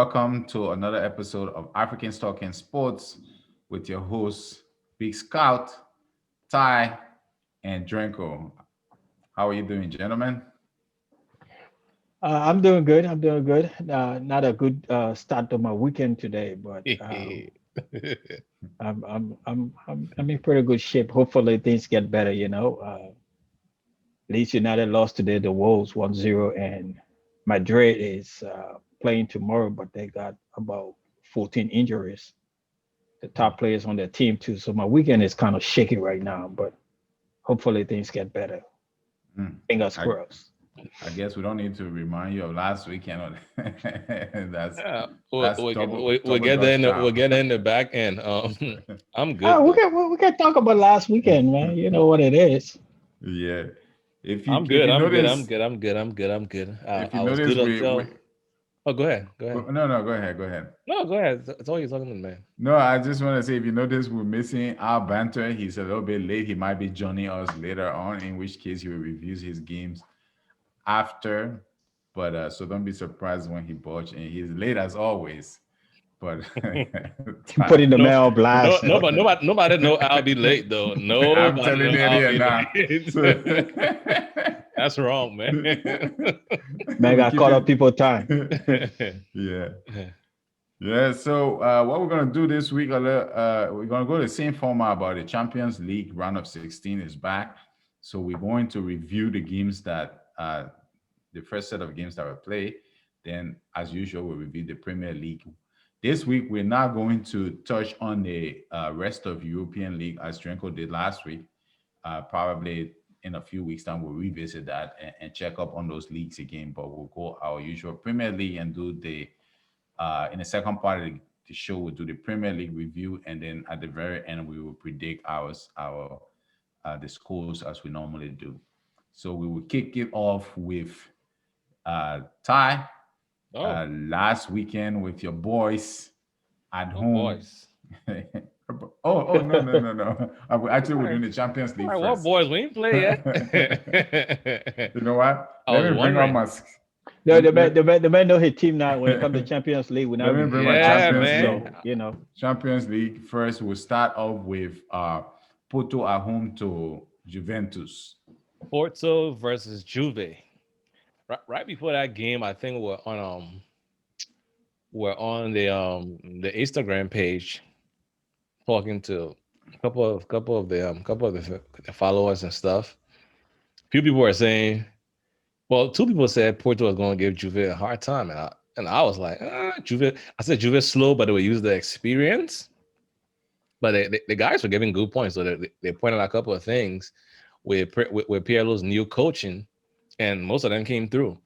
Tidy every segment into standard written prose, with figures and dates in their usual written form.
welcome to another episode of Africans Talking Sports with your hosts, Big Scout, Ty, and Drinco. How are you doing, gentlemen? I'm doing good. I'm doing good. Not a good start to my weekend today, but I'm in pretty good shape. Hopefully things get better. Leeds United lost today. The Wolves 1-0, and Madrid is playing tomorrow, but they got about 14 injuries. The top players on their team too. So my weekend is kind of shaky right now, but hopefully things get better. Mm. Fingers I, crossed. I guess we don't need to remind you of last weekend. that's Yeah, that's double we'll double get there dutch in the job. we'll get there in the back end. I'm Oh, good though. we can talk about last weekend, man. You know what it is. Yeah. If you I'm if good. you I'm good. I'm notice good. I'm good. I'm good. I'm good. if you I was notice good we until. Oh, go ahead. Go ahead. no, go ahead. No, go ahead. It's all you're talking to, man. No, I just want to say if you notice we're missing our banter, he's a little bit late. He might be joining us later on, in which case he will review his games after. But so don't be surprised when he botch and he's late as always. But Putting the No, man on no, blast. nobody know I'll be late though. I'm Nobody telling know you I'll here be now. late. So That's wrong, man. Man we got keep caught up it. people time. Yeah. Yeah, so what we're gonna do this week, we're gonna go the same format about the Champions League round of 16 is back. So we're going to review the games that the first set of games that were played. Then, as usual, we'll review the Premier League. This week, we're not going to touch on the rest of European League as Drenko did last week. Probably in a few weeks' time, we'll revisit that and check up on those leagues again. But we'll go our usual Premier League and do the in the second part of the show, we'll do the Premier League review, and then at the very end, we will predict our the scores as we normally do. So we will kick it off with Ty Oh, last weekend with your boys at oh home. boys. Oh no! Actually, we're doing the Champions All League right, what first. boys? We ain't play yet. You know what? I Let was me bring up wondering. my. No, Let, let, the man know his team now. When it comes to Champions League, we're let not me bring my reviewing Yeah, Champions Arsenal. League. man. So Champions League first. We'll start off with Porto at home to Juventus. Porto versus Juve. Right before that game, I think we're on the Instagram page talking to a couple of the followers and stuff. A few people were saying, well, two people said Porto was going to give Juve a hard time, and I was like, Juve. I said Juve slow, but they will use the experience. But the guys were giving good points, so they pointed out a couple of things with Pirlo's new coaching, and most of them came through.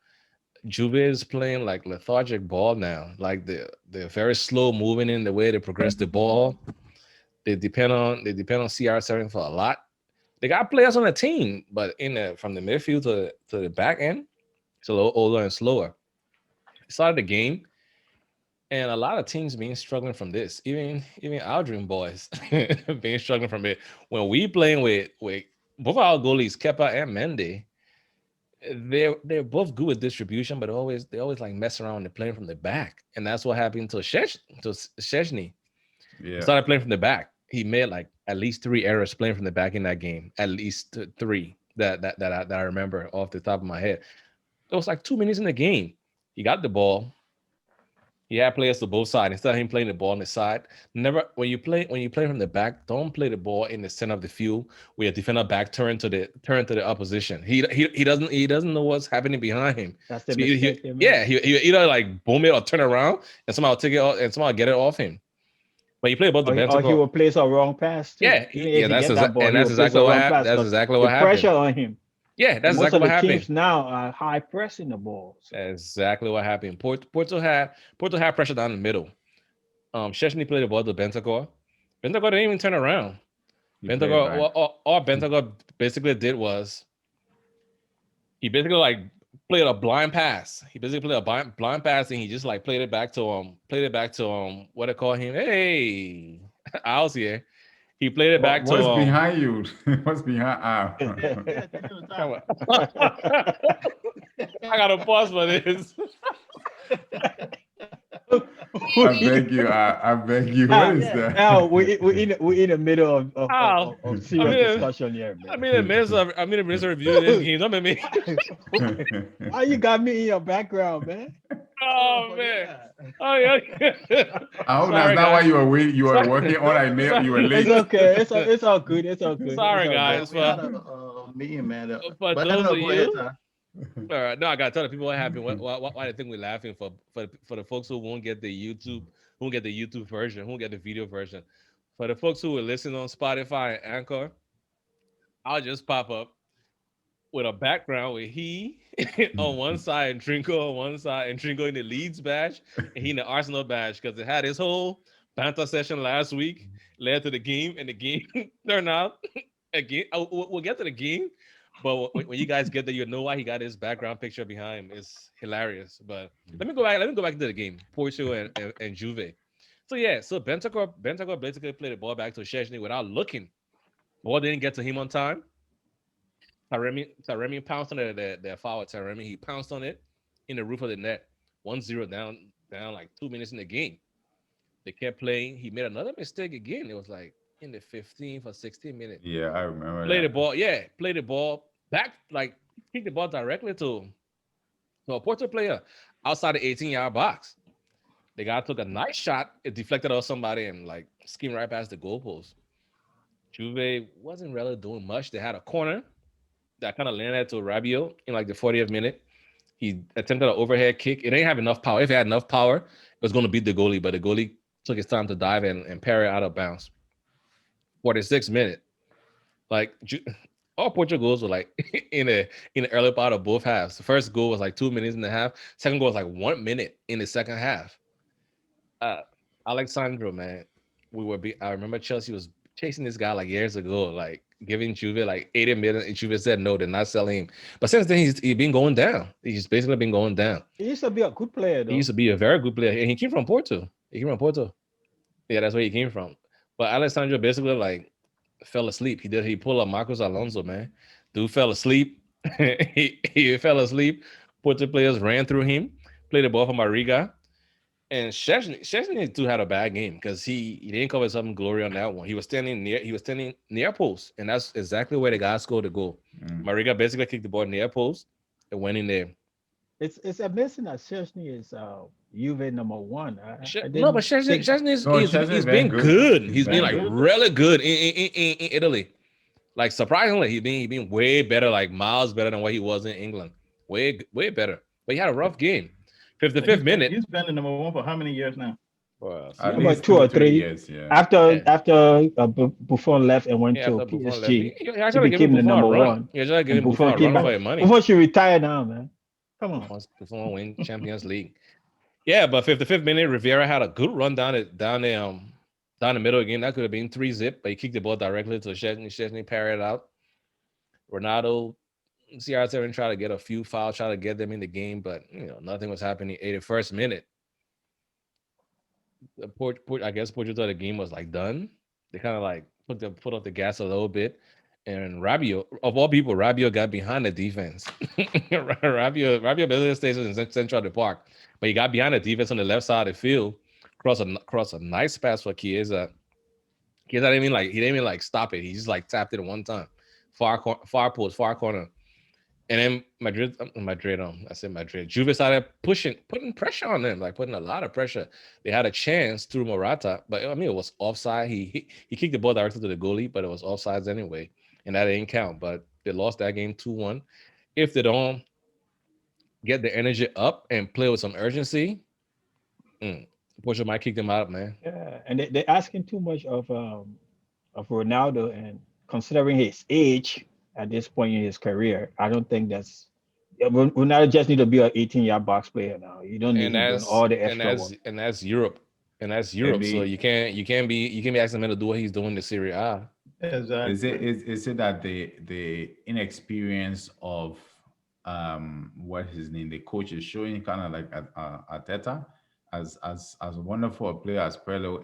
Juve is playing like lethargic ball now. Like they're very slow moving in the way they progress the ball. They depend on CR7 for a lot. They got players on the team, but from the midfield to the back end, it's a little older and slower. It started the game, and a lot of teams being struggling from this. Even our dream boys being struggling from it. When we playing with both our goalies, Kepa and Mendy, they're both good with distribution, but they always like mess around and playing from the back, and that's what happened to Szczesny. He Yeah. started playing from the back. He made like at least three errors playing from the back in that game. At least three that I remember off the top of my head. It was like 2 minutes in the game. He got the ball. He had players to both sides. Instead of him playing the ball on the side, never when you play from the back, don't play the ball in the center of the field where your defender back turn to the opposition. He doesn't know what's happening behind him. that's the So he mistake they made. yeah he either like boom it or turn around and somehow take it off and somehow get it off him. But you play above the Or he Bentacle. will place a wrong pass too. Yeah, Even if he that's get that ball, and he that's will place exactly a what wrong happened. pass That's because exactly the what pressure happened. on him. Yeah, And that's most of exactly the what teams happened. now are high pressing the ball. So Exactly what happened. Porto had pressure down the middle. Szczesny played the ball to Bentacore. Bentacore didn't even turn around. He played Bentacore, back. all Bentacore basically did was he basically like played a blind pass. He basically played a blind pass and he just like played it back to what I call him. Hey, I was here. He played it back to What's behind you? What's behind? Come on. I got to pause for this. I beg you. I beg you. What is Yeah. Now that? we in the middle Oh, of I serious mean, discussion here, I man. mean, the minister reviewing this game. Don't make me. Why you got me in your background, man? Oh Forget man. that. Oh yeah. I hope that's Sorry, not why guys. you were waiting. You were Sorry. working all I know. You were It's late. okay. It's all good. It's all good. It's Sorry, all good. guys. We had a meeting, man. For But I don't those know. of Go ahead, you. Ty. All right, no, I gotta tell the people what happened. Why they think we're laughing for the folks who won't get the YouTube version, who won't get the video version. For the folks who will listen on Spotify and Anchor, I'll just pop up with a background with he on one side and Drinco on one side, and Drinco in the Leeds badge and he in the Arsenal badge because it had his whole banter session last week led to the game, and the game turned out again. We'll get to the game, but when you guys get there, you'll know why he got his background picture behind him. It's hilarious. But let me go back. Let me go back to the game. Porto and Juve. So yeah, so Bentancur basically played the ball back to Szczesny without looking. Ball didn't get to him on time. Taremi pounced on the foul. Taremi, he pounced on it in the roof of the net. 1-0 down like 2 minutes in the game. They kept playing. He made another mistake again. It was like in the 15th or 16th minute. Yeah, I remember Play the that. ball. Yeah, play the ball back. Like kick the ball directly to a Porto player outside the 18-yard box. The guy took a nice shot. It deflected off somebody and like skimmed right past the goalpost. Juve wasn't really doing much. They had a corner that kind of landed to Rabiot in like the 40th minute. He attempted an overhead kick. It didn't have enough power. If it had enough power, it was going to beat the goalie, but the goalie took his time to dive and parry out of bounds. 46 minute. Like all Portugal's were like in the early part of both halves. The first goal was like 2 minutes and a half. Second goal was like 1 minute in the second half. Uh Alexandro, man. I remember Chelsea was chasing this guy like years ago, like giving Juve like 80 million, and Juve said no, they're not selling him. But since then he's been going down. He's basically been going down. He used to be a good player, He though. used to be a very good player, and he came from Porto. He came from Porto. Yeah, that's where he came from. But Alessandro basically like fell asleep. He pulled up Marcos Alonso, man. Dude fell asleep. he fell asleep. Porto players ran through him, played the ball for Mariga. And Szczesny too had a bad game because he didn't cover something glory on that one. He was standing near post, and that's exactly where the guy scored the goal. Mariga basically kicked the ball near post and went in there. It's amazing that Szczesny is Juve #1. I No, but didn't think. No, Chelsea he's been been good. good. He's He's been been like good. really good in Italy. Like surprisingly, he been way better, like miles better than what he was in England. Way better. But he had a rough game. 55th minute. He's been the #1 for how many years now? At About least 2 or 3 years. Yeah. After Buffon left and went Yeah, to after Buffon left, PSG, he he actually gave became the Buffon a run. #1. He actually And gave Buffon Buffon a came run for back. your money. Buffon should retire now, man. Come on. Buffon win Champions League. Yeah, but 55th minute, Rivera had a good run down the middle again. That could have been 3-0, but he kicked the ball directly to Szczesny. Szczesny parried it out. Ronaldo, CR7 tried to get a few fouls, try to get them in the game, but nothing was happening. 81st minute. I guess Portugal, the game was like done. They kind of like put up the gas a little bit. And Rabiot, of all people, Rabiot got behind the defense. Rabiot basically stays in the central of the park, but he got behind the defense on the left side of the field, cross a nice pass for Chiesa. Chiesa didn't even like stop it. He just like tapped it one time, far post, far corner. And then Madrid. Juve started putting pressure on them, like putting a lot of pressure. They had a chance through Morata, but I mean it was offside. He kicked the ball directly to the goalie, but it was offsides anyway, and that didn't count. But they lost that game 2-1. If they don't get the energy up and play with some urgency, Portugal might kick them out, man. Yeah, and they're asking too much of Ronaldo, and considering his age at this point in his career, I don't think that's. Yeah, Ronaldo just need to be an 18-yard box player now. You don't need And him doing all the and extra work. that's Europe. And that's Europe. So you can't be asking him to do what he's doing in Serie A. Exactly. Is it that the inexperience of what his name, the coach is showing, kind of like Arteta, as wonderful a player as Pirlo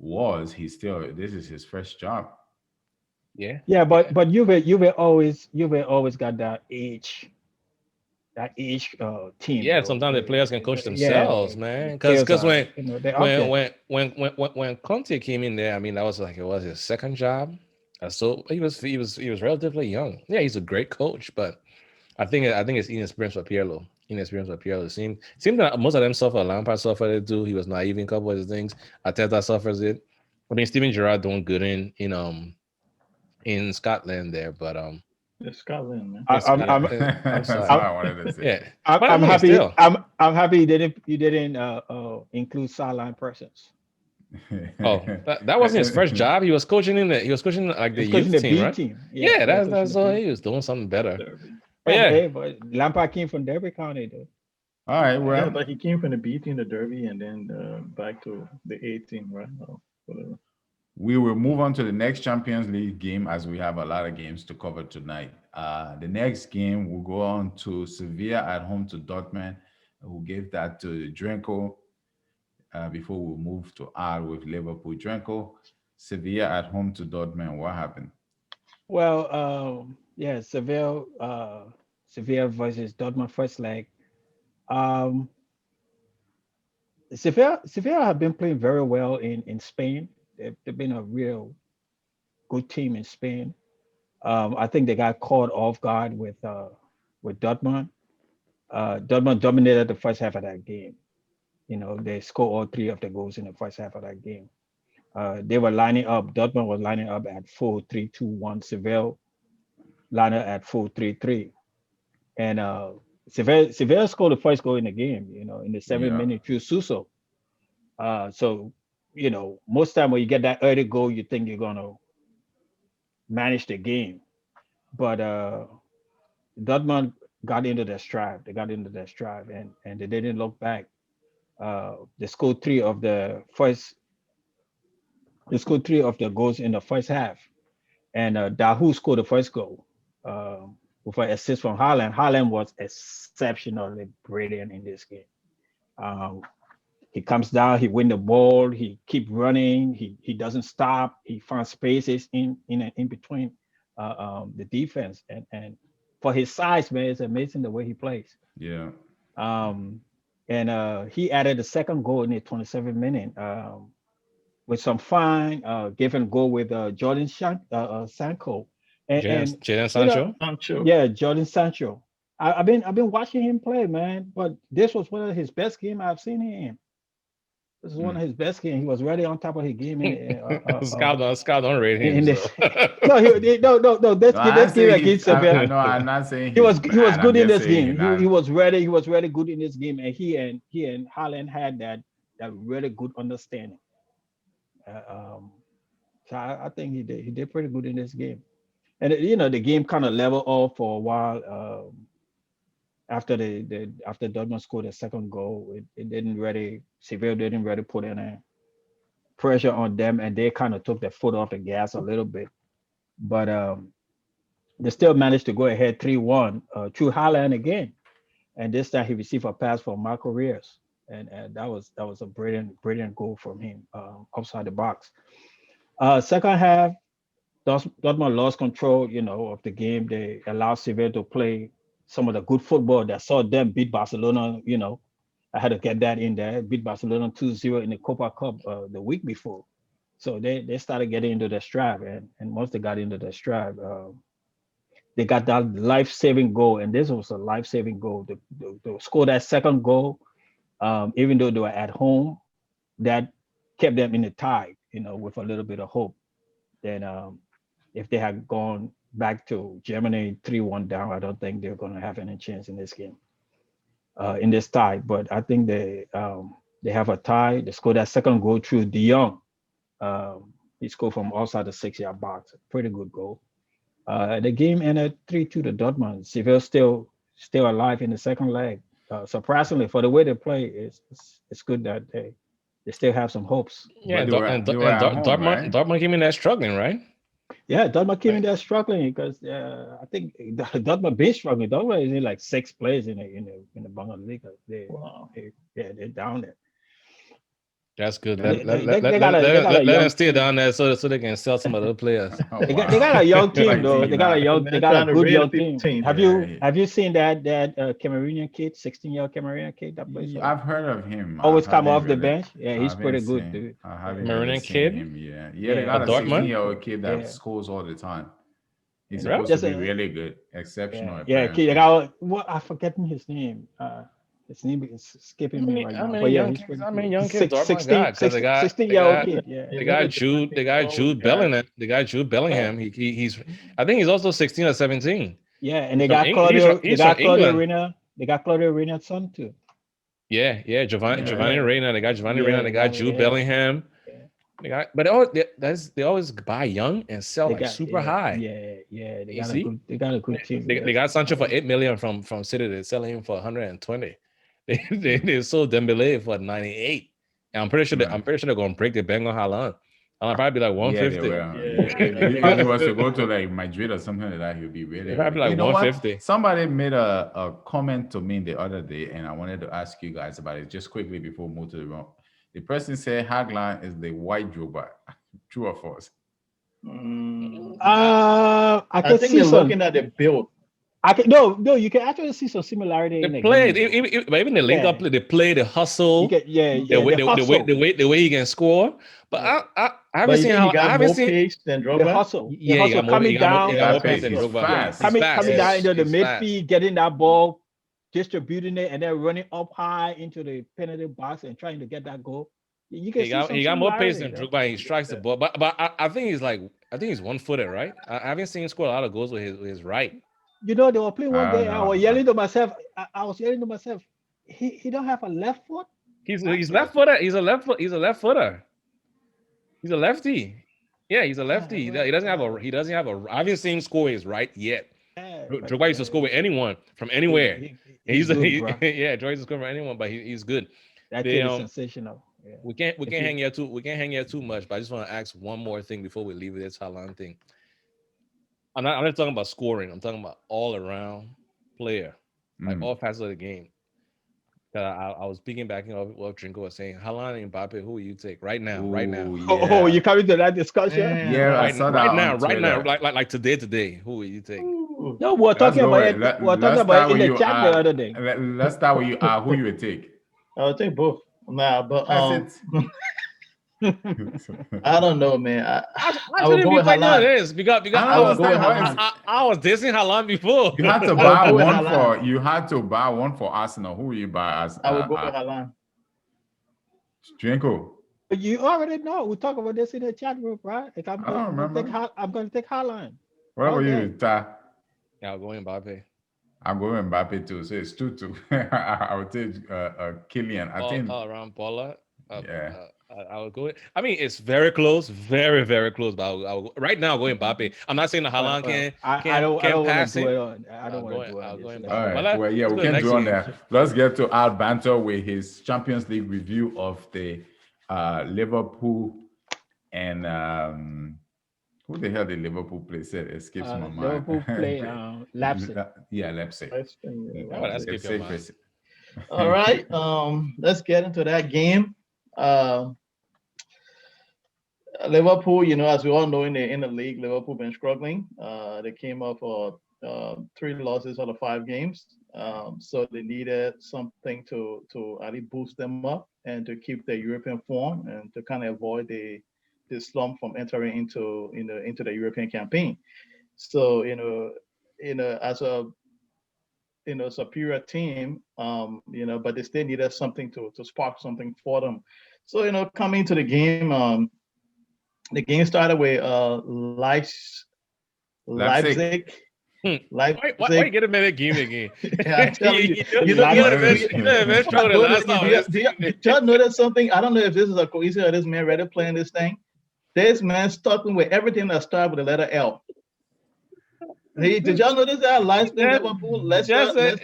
was, this is his first job. Yeah. Yeah, but Juve always got that age that age team. Yeah, Though. sometimes the players can coach Yeah, themselves, man. players Because are, they're up there. when Conte came in there, I mean, that was like it was his second job. So he was relatively young. Yeah, he's a great coach, but I think it's inexperience for Pirlo. Inexperience for Pirlo. It seemed that most of them suffer. Lampard suffered it too. He was naive in a couple of his things. Arteta suffers it. I mean, Steven Gerrard doing good in Scotland there, but It's Scotland, man. I, it's, I'm, I'm, That's what I'm, I wanted to say. yeah. But I I'm mean, happy. still, I'm happy you didn't include sideline persons. oh, that wasn't his first job. He was coaching like the It's coaching youth the team, B right? team. Yeah, Yeah, that's coaching the that's all. B He team. was doing something better. Derby. But Yeah, yeah, hey, but Lampard came from Derby County, though. All right, Yeah, well, but he came from the B team, the Derby, and then back to the A team, right? Or whatever. we will move on to the next Champions League game as we have a lot of games to cover tonight. The next game will go on to Sevilla at home to Dortmund. We'll give that to Drinco before we move to R with Liverpool. Drinco, Sevilla at home to Dortmund. What happened? Well, yeah, Seville versus Dortmund first leg. Um, Sevilla have been playing very well in Spain. They've been a real good team in Spain. I think they got caught off guard with Dortmund. Dortmund dominated the first half of that game. They scored all three of the goals in the first half of that game. They were lining up. Dortmund was lining up at 4-3-2-1. Seville lined up at 4-3-3. And Sevilla scored the first goal in the game, in the 7 minute through Suso. So, most time when you get that early goal, you think you're going to manage the game. But Dortmund got into their stride. They got into their stride and they didn't look back. They scored three of the goals in the first half. And Dahu scored the first goal with an assist from Haaland. Haaland was exceptionally brilliant in this game. Um, he comes down, he win the ball, he keep running, he doesn't stop, he finds spaces in between the defense, and for his size, man, it's amazing the way he plays. Yeah. Um, and he added the second goal in the 27th minute with some fine give and go with Sancho, and Jadon you know, Sancho. Sancho. yeah, Jordan Sancho. I've been watching him play, man, but this was one of his best game I've seen him in. This is one of his best games. He was really on top of his game Scout don't rate him. in So. this. No. No, I'm Let's give saying against he's, I Seville. know I'm not saying He was he's he was bad. good I'm in just this saying game. He was ready. He was really good in this game, and he and Haaland had that really good understanding. So I think he did pretty good in this game, and the game kind of leveled off for a while. After Dortmund scored a second goal, it didn't really Seville didn't really put any pressure on them, and they kind of took their foot off the gas a little bit. But they still managed to go ahead 3-1 through Haaland again, and this time he received a pass from Marco Reus, and that was a brilliant goal from him outside the box. Second half, Dortmund lost control, of the game. They allowed Sevilla to play some of the good football that saw them beat Barcelona. I had to get that in there. Beat Barcelona 2-0 in the Copa Cup the week before. So they started getting into their stride, and once they got into their stride, they got that life-saving goal, and this was a life-saving goal. They scored that second goal, even though they were at home, that kept them in the tie, with a little bit of hope. Then if they had gone back to Germany 3-1 down, I don't think they're going to have any chance in this game, in this tie. But I think they have a tie. They scored that second goal through De Jong. He scored from outside the 6-yard box. Pretty good goal. The game ended 3-2 to Dortmund. Seville still alive in the second leg. Surprisingly, for the way they play, it's good that they still have some hopes. Yeah, But and, they were they were at home, Dortmund right? Dortmund came in there struggling, right? Yeah, Dortmund came in Right. there struggling because I think Dortmund been struggling. Dortmund is in like sixth place in the Bundesliga. Wow. They're down there. That's good. Yeah. Let them young stay team. down there so they can sell some other players. Oh, They got a young team Like though. They got a T9. Man got a trying to good raid a young people team. team. Have you seen that Cameroonian kid, 16-year Cameroonian kid that plays? I've heard of him. I Always come haven't off the really, bench. Yeah, I he's haven't pretty good, seen, dude. I Yeah, haven't really Marine seen kid him. Yeah, they yeah, got for a Dortmund. 16-year-old kid that yeah. scores all the time. He's And Really? supposed to just be really good, exceptional, yeah, kid. apparently. What I forgetting his name. His name is escaping me right How now. many But yeah, young he's kids? pretty How good. many young kids Six, Dortmund 16, got? Because 16-year-old kid. Yeah. the They guy got the Jude, the European guy forward Jude guy. Bellingham, the guy Jude Bellingham. He's I think he's also 16 or 17. Yeah, and He's from England. They He's from got Claudio England. Reyna. They got Claudio Reyna's son too. Yeah, Giovanni Yeah. Reina. They got Giovanni Yeah, Reina. They got Jude Bellingham. yeah. But they always buy young and sell like super high. Yeah. You see, They got a good team. they got Sancho for 8 million from City. They're selling him for 120. They sold Dembele for 98. And I'm pretty sure Right. they're gonna break the bank on Haaland. I'll probably be like Yeah, they 150. will. Yeah. If he was to go to like Madrid or something like that, he'll be really, It'd probably really. like You know what? 150. Somebody made a comment to me the other day, and I wanted to ask you guys about it just quickly before we move to the room. The person said Hagland is the white Drogba. True or false? Mm, I I can think see they're some. looking at the build. No. You can actually see some similarity They in the played, game. but even the link up play, they play the You hustle, get the way the way he can score. But Yeah. I But haven't you seen think how he got I haven't more seen. pace than the Drogba? hustle. The Yeah, hustle coming down, he got more pace. pace than He's Drogba. fast. He's fast. coming down into the He's fast. midfield, getting that ball, distributing it, and then running up high into the penalty box and trying to get that goal. You can see some He got more pace similarity than there. Drogba. And he strikes the ball, but I think he's 1-footed, right? I haven't seen him score a lot of goals with his right. You know, they were playing one I don't day. I was know. yelling to myself. I was yelling to myself. He don't have a left foot. He's left footer. He's a left footer. He's a lefty. Yeah, he's a lefty. He doesn't have a. I haven't seen him score his right yet. Yeah, Drogba used to score with anyone from anywhere. He's good, bro. Yeah, Drogba used to score with anyone, but he's good. That They, kid is sensational. Yeah. we can't hang here too much. But I just want to ask one more thing before we leave this Haaland thing. I'm not talking about scoring. I'm talking about all around player, like all facets of the game. I was speaking back of what Drinco was saying. Haaland and Mbappe, who will you take right now? Right now. Ooh, Oh, yeah. you coming to that discussion? Man, Yeah, I saw that Right on now, Twitter. like today. Who will you take? Ooh. No, we're Let's talking go about with- it. let- We're let's talking about start it in with the you, chat the other day. Let's start with you. Who you would take? I'll take both. Nah, but That's I don't know, man. I would shouldn't go be with fighting on Haaland. this because I I would don't go with understand Haaland. I was dissing Haaland before. You had to I would buy go with one Haaland. for Arsenal. Who will you buy as I would go with Haaland. Drinko? But you already know. We talk about this in the chat group, right? Like I don't remember. I'm going to take Haaland. What about Okay. you, Ta? Yeah, I'll go Mbappe. I'm going Mbappe too, so it's 2-2. I would take Kylian. I think All around baller. Yeah. I would go. I mean, it's very close, very very close. But I'll go, right now, I'll go Mbappe. I'm not saying the Haaland I don't want pass to do it. it on. I don't want to do it I'll on go this. Mbappe. All right. Well, Well, yeah, let's we go can next do on game. that. Let's get to our banter with his Champions League review of the Liverpool and who the hell did Liverpool play? Said escapes my mind. Liverpool play Leipzig. Yeah, Leipzig. Why would I skip your mind? All right. Let's get into that game. Liverpool, as we all know, in the league, Liverpool been struggling. They came up for 3 losses out of 5 games. So they needed something to at least boost them up and to keep their European form and to kind of avoid the slump from entering into the European campaign. So as a superior team, but they still needed something to spark something for them. So coming to the game, started with Leipzig. Why you get a minute game again? Yeah, I'm telling you. Did y'all notice something? I don't know if this is a coincidence or this man ready playing this thing. This man stuck with everything that started with the letter L. Hey, did y'all notice that Leipzig, Liverpool, Leicester, RB,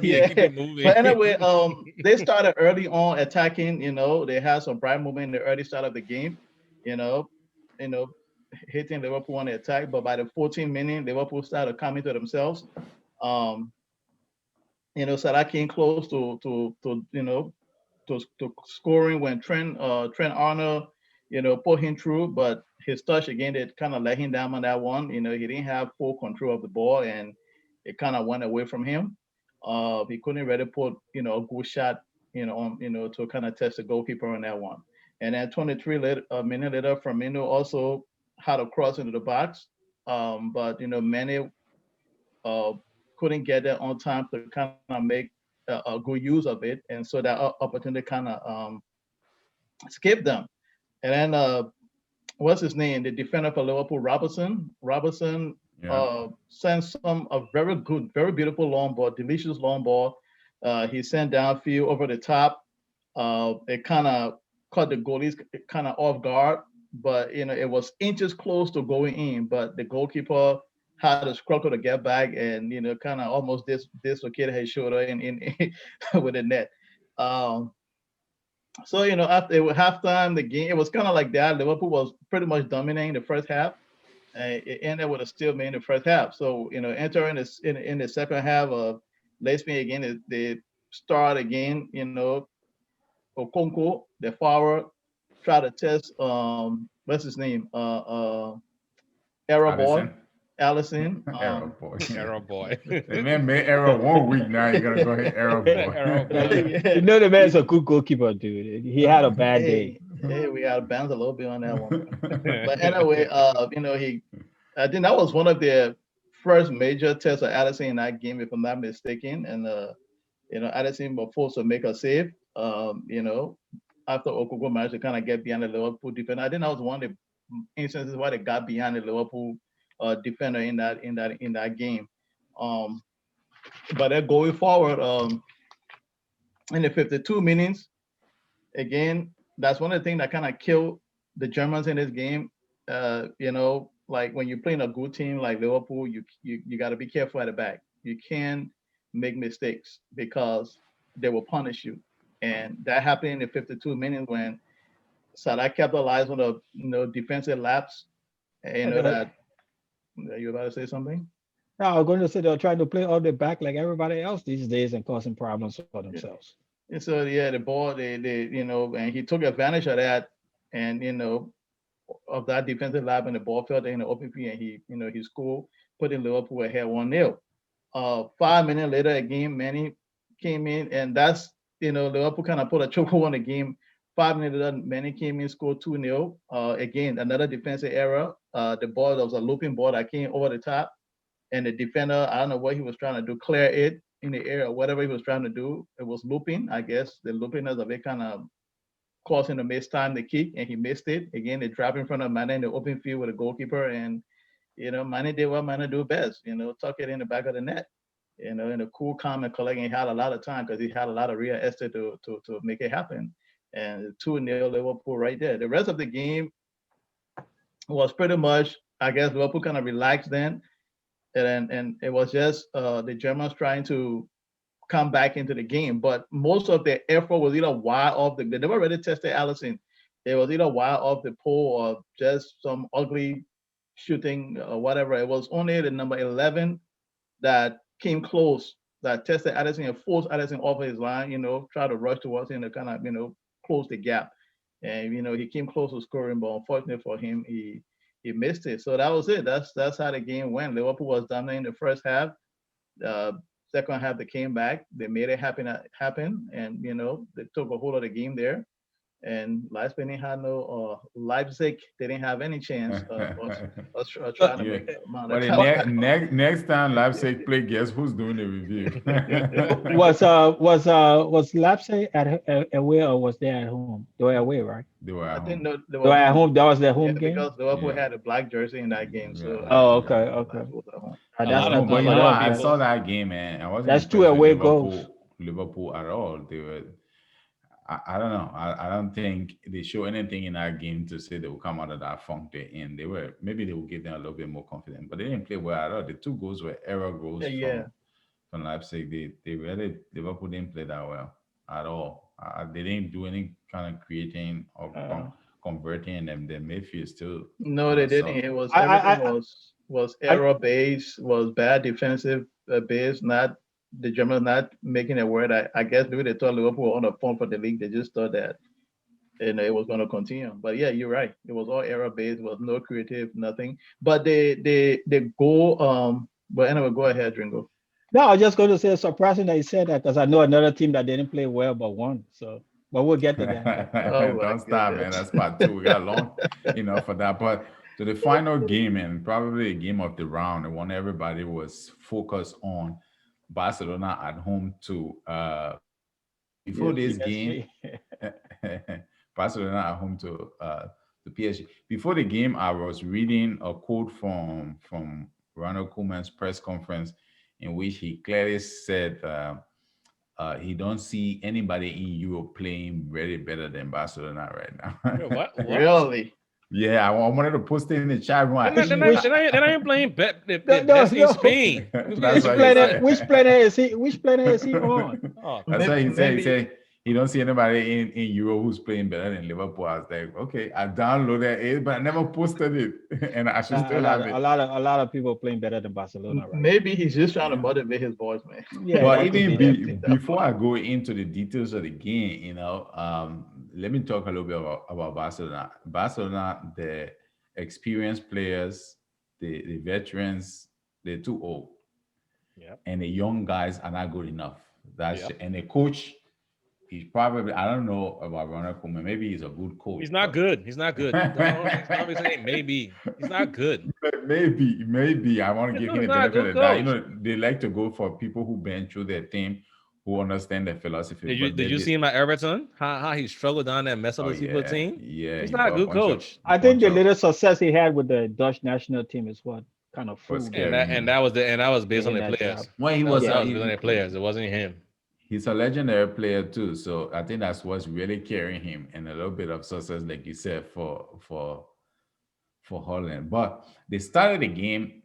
Yeah. keep it moving. But anyway, they started early on attacking. They had some bright movement in the early start of the game. Hitting Liverpool on the attack. But by the 14th minute, Liverpool started coming to themselves. Salah came close to to scoring when Trent Arnold, put him through, but his touch again, it kind of let him down on that one. He didn't have full control of the ball, and it kind of went away from him. He couldn't really put a good shot, on to kind of test the goalkeeper on that one. And then 23 later, a minute later, Firmino also had a cross into the box, but Mane uh, couldn't get there on time to kind of make a good use of it, and so that opportunity kind of skipped them. And then what's his name? The defender for Liverpool, Robertson. Robertson Yeah. sent a very good, very beautiful long ball, delicious long ball. He sent downfield over the top. It kind of caught the goalies kind of off guard, but it was inches close to going in, but the goalkeeper had a struggle to get back and kind of almost dislocated his shoulder in with the net. Um, so after halftime, the game it was kind of like that. Liverpool was pretty much dominating the first half. It ended with a stalemate in the first half. So entering this in the second half of Leeds again, they start again. Okonkwo, the forward, try to test what's his name? Arrow boy, Allison. Allison. Arrow boy. Arrow boy. The man made arrow 1 week now. You're gonna go hit arrow boy. Arrow boy. Yeah. The man's a good goalkeeper, dude. He had a bad day. Hey, we got to bounce a little bit on that one. But anyway, I think that was one of the first major tests of Addison in that game, if I'm not mistaken. And Addison was forced to make a save. After Okugo managed to kind of get behind the Liverpool defender. I think that was one of the instances why they got behind the Liverpool defender in that game. But then going forward, in the 52 minutes, again, that's one of the things that kind of killed the Germans in this game. Like when you're playing a good team like Liverpool, you got to be careful at the back. You can't make mistakes because they will punish you. And that happened in the 52 minutes when Salah capitalized on the defensive lapse. And that you about to say something? No, I was going to say they're trying to play all the back like everybody else these days and causing problems for themselves. And so the ball, they and he took advantage of that, and of that defensive lap, and the ball fell in the open field, and he scored, putting Liverpool ahead 1-0. 5 minutes later, again, Manny came in, and that's Liverpool kind of put a choke on the game. 5 minutes later, Manny came in, scored 2-0. Again, another defensive error. The ball was a looping ball that came over the top, and the defender, I don't know what he was trying to do, clear it in the air or whatever he was trying to do. It was looping, I guess. The loopiness of it kind of caused him to miss time the kick, and he missed it. Again, they dropped in front of Mane in the open field with a goalkeeper, and Mane did what Mane do best, tuck it in the back of the net. In a cool, calm, and collecting. He had a lot of time because he had a lot of real estate to make it happen. And 2-0 Liverpool right there. The rest of the game was pretty much, I guess, Liverpool kind of relaxed then. And it was just the Germans trying to come back into the game. But most of their effort was either wide off they never really tested Allison. It was either wide off the pole or just some ugly shooting or whatever. It was only the number 11 that came close, that tested Addison and forced Addison off his line, try to rush towards him to kind of, close the gap. And, he came close to scoring, but unfortunately for him, he missed it. So that was it. That's how the game went. Liverpool was dominating the first half. Second half, they came back. They made it happen, and, they took a hold of the game there. And Leipzig had no Leipzig. They didn't have any chance of trying to make the amount of But next time Leipzig play, guess who's doing the review? Was Leipzig at away or was they at home? They were away, right? They were I at think home. they They were at home. That was their home game. because Liverpool Yeah. had a black jersey in that game. So Yeah. Oh, okay. Liverpool was at home. That's lot not of good. But a lot of I people- saw that game, man. I wasn't That's two impressed with away goals. Liverpool at all. They were. I don't know. I don't think they show anything in that game to say they will come out of that funk they're in. Maybe they will give them a little bit more confidence, but they didn't play well at all. The 2 goals were error goals Yeah. from Leipzig. Liverpool didn't play that well at all. They didn't do any kind of creating or converting them. The midfield still. No, they So- didn't. It was I- everything was error based, was bad defensive base, not the Germans not making a word. I guess maybe they thought Liverpool were on the phone for the league. They just thought that it was going to continue. But yeah, you're right. It was all error based. It was no creative, nothing. But the goal. But anyway, go ahead, Dringo. No, I was just going to say it's surprising that you said that because I know another team that didn't play well but won. So, but we'll get to that. Oh my Don't stop, man. goodness. That's part two. We got long enough for that. But to the final game, and probably the game of the round, the one everybody was focused on, Barcelona at home to before Yes. this game, PSG. Barcelona at home to the PSG. Before the game, I was reading a quote from Ronald Koeman's press conference, in which he clearly said he don't see anybody in Europe playing really better than Barcelona right Yo, now. what? Really? Yeah, I wanted to post it in the chat room. They're not, they're not, Which they're not, they're not even playing no, the no, best in no. Spain. That's Which what he planet? said. Which planet is he? Which planet is he on? Oh, That's come what on. he said. He Maybe said he don't see anybody in Europe who's playing better than Liverpool. I was like, okay, I downloaded it, but I never posted it, and I should still have it. A lot of people playing better than Barcelona right now. maybe he's just trying to Yeah. motivate his boys, man. Yeah, But that could even be that too. before I go into the details of the game, let me talk a little bit about Barcelona. Barcelona, the experienced players, the veterans, they're too old, Yep. and the young guys are not good enough. Yep. And the coach, he's probably, I don't know about Ronald Koeman. Maybe he's a good coach. He's not good. He's not good. Don't be saying maybe. He's not good. Maybe I want to give No, him he's the not a benefit good of that. coach. They like to go for people who been through their team, who understand their philosophy. But Did you see him at Everton? How he struggled down there, mess up oh his people yeah, team? yeah, He's he not a got a good bunch of coach. I think bunch the of little success he had with the Dutch national team is what kind of was fooled And him scaring that him. and that was based on getting the that players. job. Well, he That was was Yeah, that was based on the players. It wasn't him. he's a legendary player too. So I think that's what's really carrying him, and a little bit of success, like you said, for Holland. But they started the game.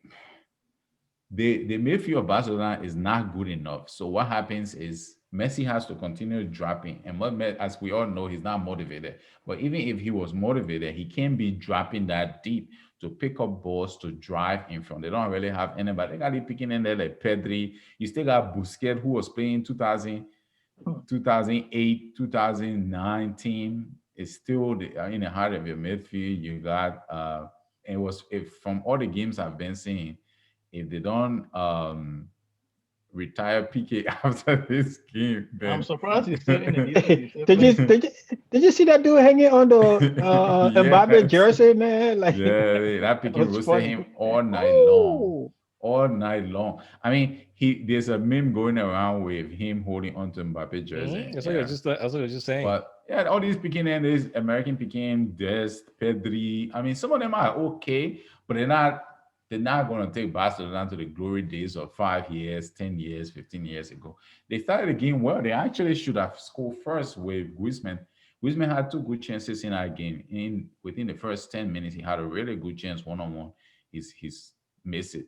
The midfield of Barcelona is not good enough. So what happens is Messi has to continue dropping, and as we all know, he's not motivated. But even if he was motivated, he can't be dropping that deep to pick up balls to drive in front. They don't really have anybody. They got it picking in there like Pedri. You still got Busquets, who was playing 2008, 2009 team. Is still in the heart of your midfield. You got it was if from all the games I've been seeing, if they don't retire PK after this game, I'm then surprised he's still in the East. He's still did you playing. did you see that dude hanging on the Mbappe yes, jersey, man? Like yeah, that that PK was roasted funny. him all night long, Oh, all night long. I mean, there's a meme going around with him holding onto Mbappe jersey. That's Yeah. what I was just saying. But yeah, all these Peking and these American Peking, Dest, Pedri. I mean, some of them are okay, but they're not going to take Barcelona to the glory days of 5 years, 10 years, 15 years ago. They started the game well. They actually should have scored first with Griezmann. Griezmann had two good chances in that game. Within the first 10 minutes, he had a really good chance one-on-one. He's missed it.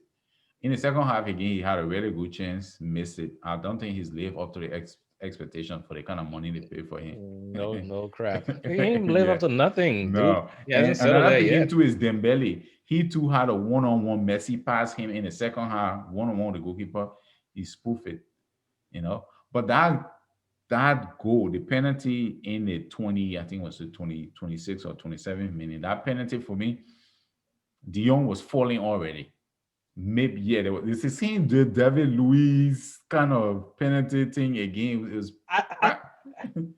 In the second half again, he had a really good chance, missed it. I don't think he's lived up to the expectation for the kind of money they pay for him. No crap. He ain't live up Yeah. to nothing, dude. No. He hasn't And settled another there thing yet. too is Dembele. He too had a one-on-one. Messi passed him in the second half, one-on-one with the goalkeeper. He spoofed it, But that goal, the penalty in the 20, I think it was the 20, 26 or 27 minute, that penalty for me, De Jong was falling already. Maybe, yeah, it's the same David Luiz kind of penalty thing again. It was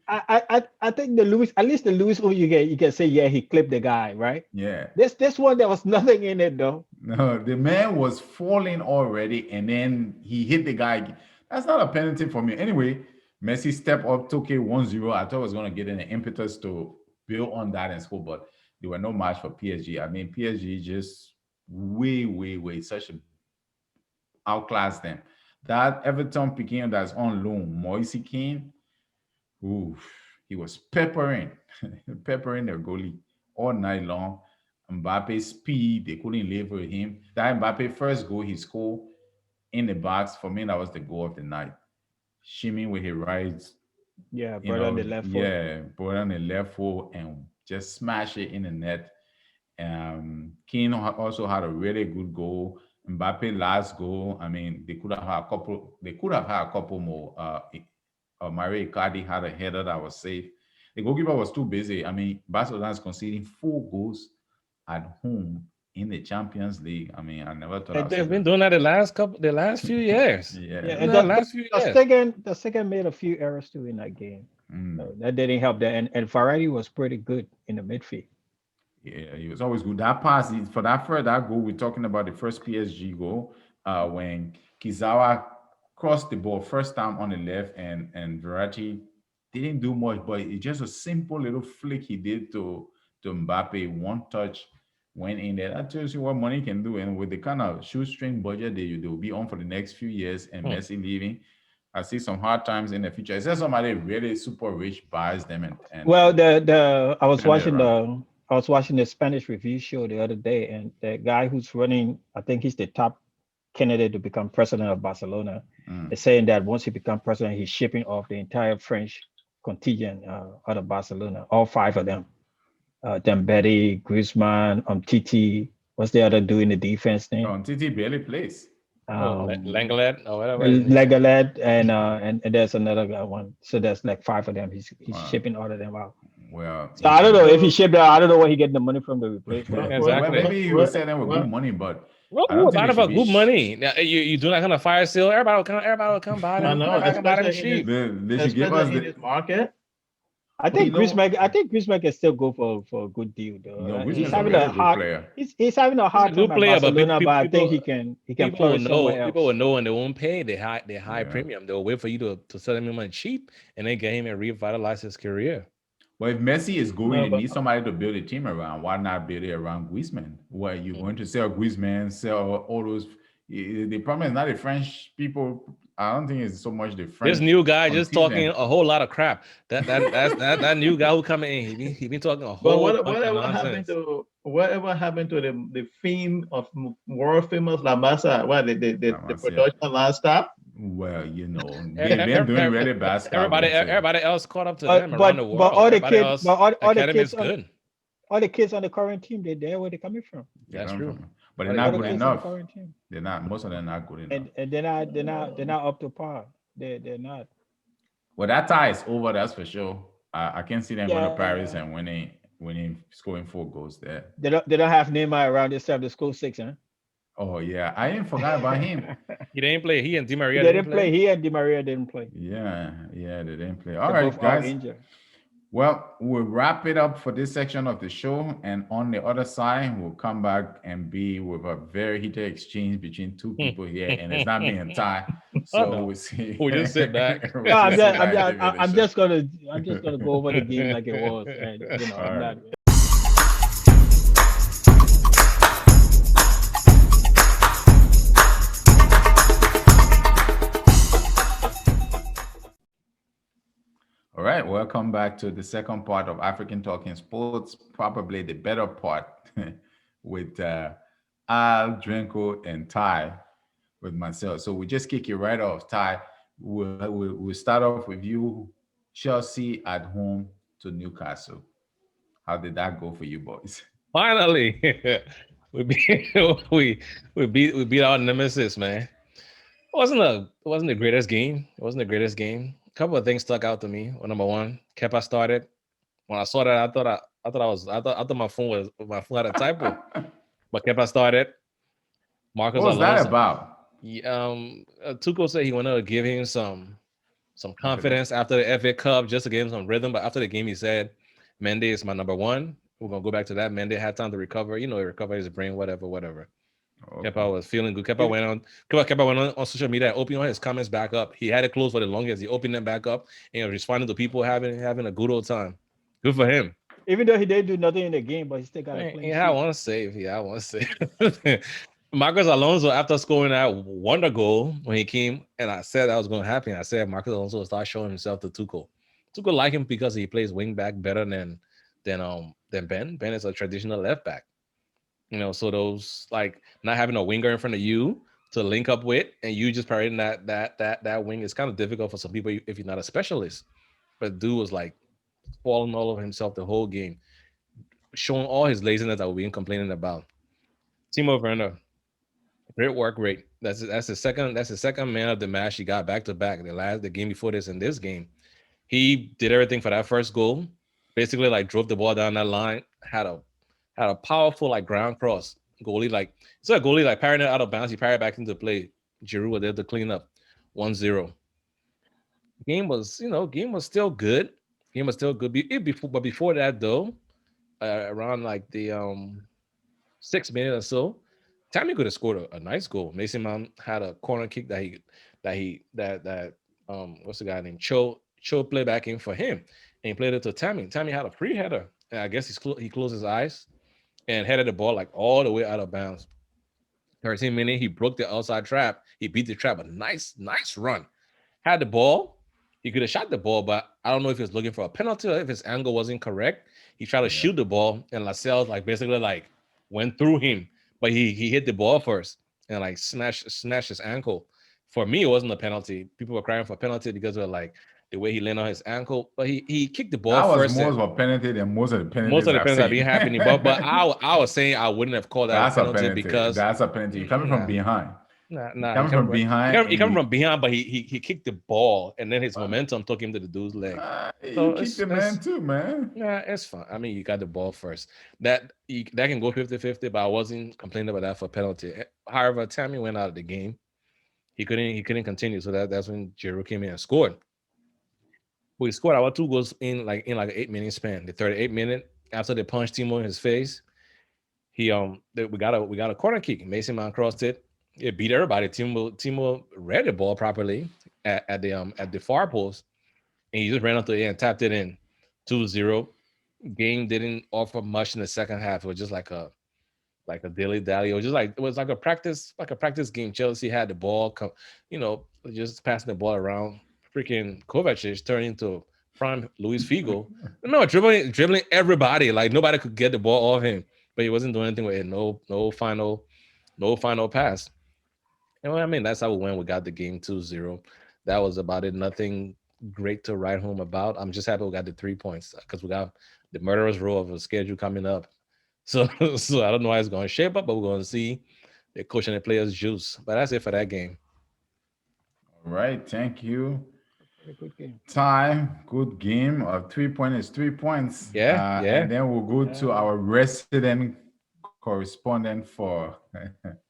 I, I think the Lewis, at least the Lewis, you can say yeah, he clipped the guy, right? yeah. This one there was nothing in it though. No, the man was falling already, and then he hit the guy. That's not a penalty for me. Anyway, Messi stepped up, took it 1-0. I thought it was going to get an impetus to build on that and score, but they were no match for PSG. I mean, PSG just way, such a outclassed them. That Everton picking that's on loan, Moise Kean, ooh, he was peppering, peppering their goalie all night long. Mbappe's speed, they couldn't live with him. That Mbappe first goal he scored in the box, for me, that was the goal of the night. Shimming with his right, Yeah, brought on the left foot. yeah, put on the left foot and just smash it in the net. Keane also had a really good goal. Mbappe last goal. I mean, they could have had a couple. They could have had a couple more. Mario Icardi had a header that was safe. The goalkeeper was too busy. I mean, Barcelona is conceding 4 goals at home in the Champions League. I mean, I never thought I'd see They've been that. doing that the last few years. Yeah. Yeah, Been and doing that last few years. the second made a few errors too in that game. Mm. That didn't help that. And Ferrari was pretty good in the midfield. Yeah, he was always good. That pass for that goal, we're talking about the first PSG goal, when Kizawa crossed the ball first time on the left, and Verratti didn't do much, but it's just a simple little flick he did to Mbappe, one touch went in there. That tells you what money can do, and with the kind of shoestring budget they'll be on for the next few years, and Hmm. Messi leaving, I see some hard times in the future. Is there somebody really super rich buys them Well, and the turn it around? I was watching the Spanish review show the other day, and the guy who's running, I think he's the top candidate to become president of Barcelona, Mm. is saying that once he becomes president, he's shipping off the entire French contingent out of Barcelona, all five of them. Dembele, Griezmann, Titi. What's the other dude in the defense name? Titi barely plays. Oh, Um, Langlet or whatever. his name is. Legalet, and there's another guy one. So there's like five of them. He's Wow. shipping all of them out. Well, So I don't know if he shipped out. I don't know where he get the money from to replace well, that. Exactly. maybe he was selling them with good money, but Well, I don't think buy they them for should be good money. Now, you do that kind of fire sale. Everybody will come buy I them. know, Everybody can buy them especially in cheap. they should give us especially in this market. I think You know- I think Griezmann can still go for a good deal though. No, He's Griezmann's a having very a good hard player. he's having a hard good time at player, but Barcelona, but I think people- he can People will flourish know. somewhere People will else. know, and they won't pay the high Yeah. premium. They'll wait for you to sell him money cheap, and then get him and revitalize his career. But if Messi is going, No, you but- need somebody to build a team around. Why not build it around Griezmann? Where you going to sell Griezmann, sell all those? The problem is not the French people. I don't think it's so much the French. This new guy just talking contingent. a whole lot of crap. That new guy who coming in, he been talking a But whole what, bunch of nonsense. whatever happened to the theme of world famous La Masa? Well, the La Masia. production last stop. Well, they've been doing really bad stuff. Everybody else caught up to But- them but- around the world. but all the Everybody kids- else, but all the academy kids is on- good. All the kids on the current team, they're there where they're coming from. That's true. But they're All not the good kids on the enough. current team. They're not. Most of them are not good enough. And they're not up to par. They're not. Well, that tie is over. That's for sure. I can't see them going to Yeah. Paris and winning, scoring 4 goals there. They don't have Neymar around this time to score 6, huh? Oh yeah, I ain't forgot about him. He didn't play. He and Di Maria They didn't play. He and Di Maria didn't play. Yeah, they didn't play. All They're right, both out guys. injured. Well, we'll wrap it up for this section of the show. And on the other side, we'll come back and be with a very heated exchange between two people here. And it's not me and Ty. So no. we'll see. We'll just sit back. We'll No, I'm just sit just, back and finish I'm it. just gonna go over the game like it was, and I'm All not. All right, welcome back to the second part of African Talking Sports, probably the better part with Al, Drinco, and Ty with myself. So we just kick it right off. Ty, we'll start off with you. Chelsea at home to Newcastle. How did that go for you boys? Finally, we beat our nemesis, man. It wasn't the greatest game. It wasn't the greatest game. A couple of things stuck out to me. Well, number one, Kepa started. When I saw that, I thought my phone had a typo. But Kepa started. Marcus What was that Alonso. about? Tuchel said he wanted to give him some confidence after the FA Cup, just to give him some rhythm. But after the game, he said, "Mendy is my number one." We're gonna go back to that. Mendy had time to recover. Recover his brain, whatever. Okay. Kepa was feeling good. Kepa went on social media, opening his comments back up. He had it closed for the longest. He opened them back up and responding to people having a good old time. Good for him. Even though he didn't do nothing in the game, but he still got a clean He had one save. Marcus Alonso, after scoring that wonder goal when he came, and I said that was going to happen. I said Marcus Alonso will start showing himself to Tuchel. Tuchel like him because he plays wing back better than Ben. Ben is a traditional left back. So those like not having a winger in front of you to link up with, and you just parading that wing is kind of difficult for some people if you're not a specialist. But dude was like falling all over himself the whole game, showing all his laziness that we've been complaining about. Timo Werner, Great work rate. That's the second. That's the second man of the match. He got back to back. The game before this and this game, he did everything for that first goal. Basically, like drove the ball down that line. Had a powerful like ground cross. Goalie like it's a goalie like parrying it out of bounds. He parried back into play. Giroud was there to clean up. 1-0. Game was still good. Game was still good. But before that though, around like the 6 minutes or so, Tammy could have scored a nice goal. Mason Mount had a corner kick that what's the guy named Cho played back in for him, and he played it to Tammy. Tammy had a free header, and I guess he closed his eyes and headed the ball like all the way out of bounds. 13 minute, he broke the outside trap. He beat the trap. A nice run. Had the ball. He could have shot the ball, but I don't know if he was looking for a penalty or if his angle wasn't correct. He tried to shoot the ball, and Lascelles like basically like went through him, but he hit the ball first and like smashed his ankle. For me, it wasn't a penalty. People were crying for a penalty because of like the way he landed on his ankle, but he kicked the ball That was first. more of a penalty than most of the Most penalties of the I've penalties have seen. been happening, but I was saying I wouldn't have called that That's a a penalty penalty. because That's a penalty. You're coming from behind. nah, Coming from behind. he coming from behind, but he kicked the ball, and then his momentum took him to the dude's leg. You kicked the man too, man. Yeah, it's fine. I mean, you got the ball first. That can go 50-50, but I wasn't complaining about that for penalty. However, Tammy went out of the game. He couldn't continue, so that's when Giroud came in and scored. We scored our two goals in like an 8 minute span. The 38th minute, after they punched Timo in his face, we got a corner kick. Mason Mount crossed it. It beat everybody. Timo read the ball properly at the far post, and he just ran up to it and tapped it in. 2-0. Game didn't offer much in the second half. It was just like a dilly dally. It was like a practice game. Chelsea had the ball, just passing the ball around. Freaking Kovacic turned into prime Luis Figo. No, dribbling everybody. Like nobody could get the ball off him, but he wasn't doing anything with it. No final pass. And I mean, that's how we went. We got the game 2-0. That was about it. Nothing great to write home about. I'm just happy we got the 3 points because we got the murderer's row of a schedule coming up. So I don't know how it's going to shape up, but we're going to see the coach and the players juice. But that's it for that game. All right, thank you. Good game. Time, good game. 3 point is 3 points. Yeah. And then we'll go to our resident correspondent for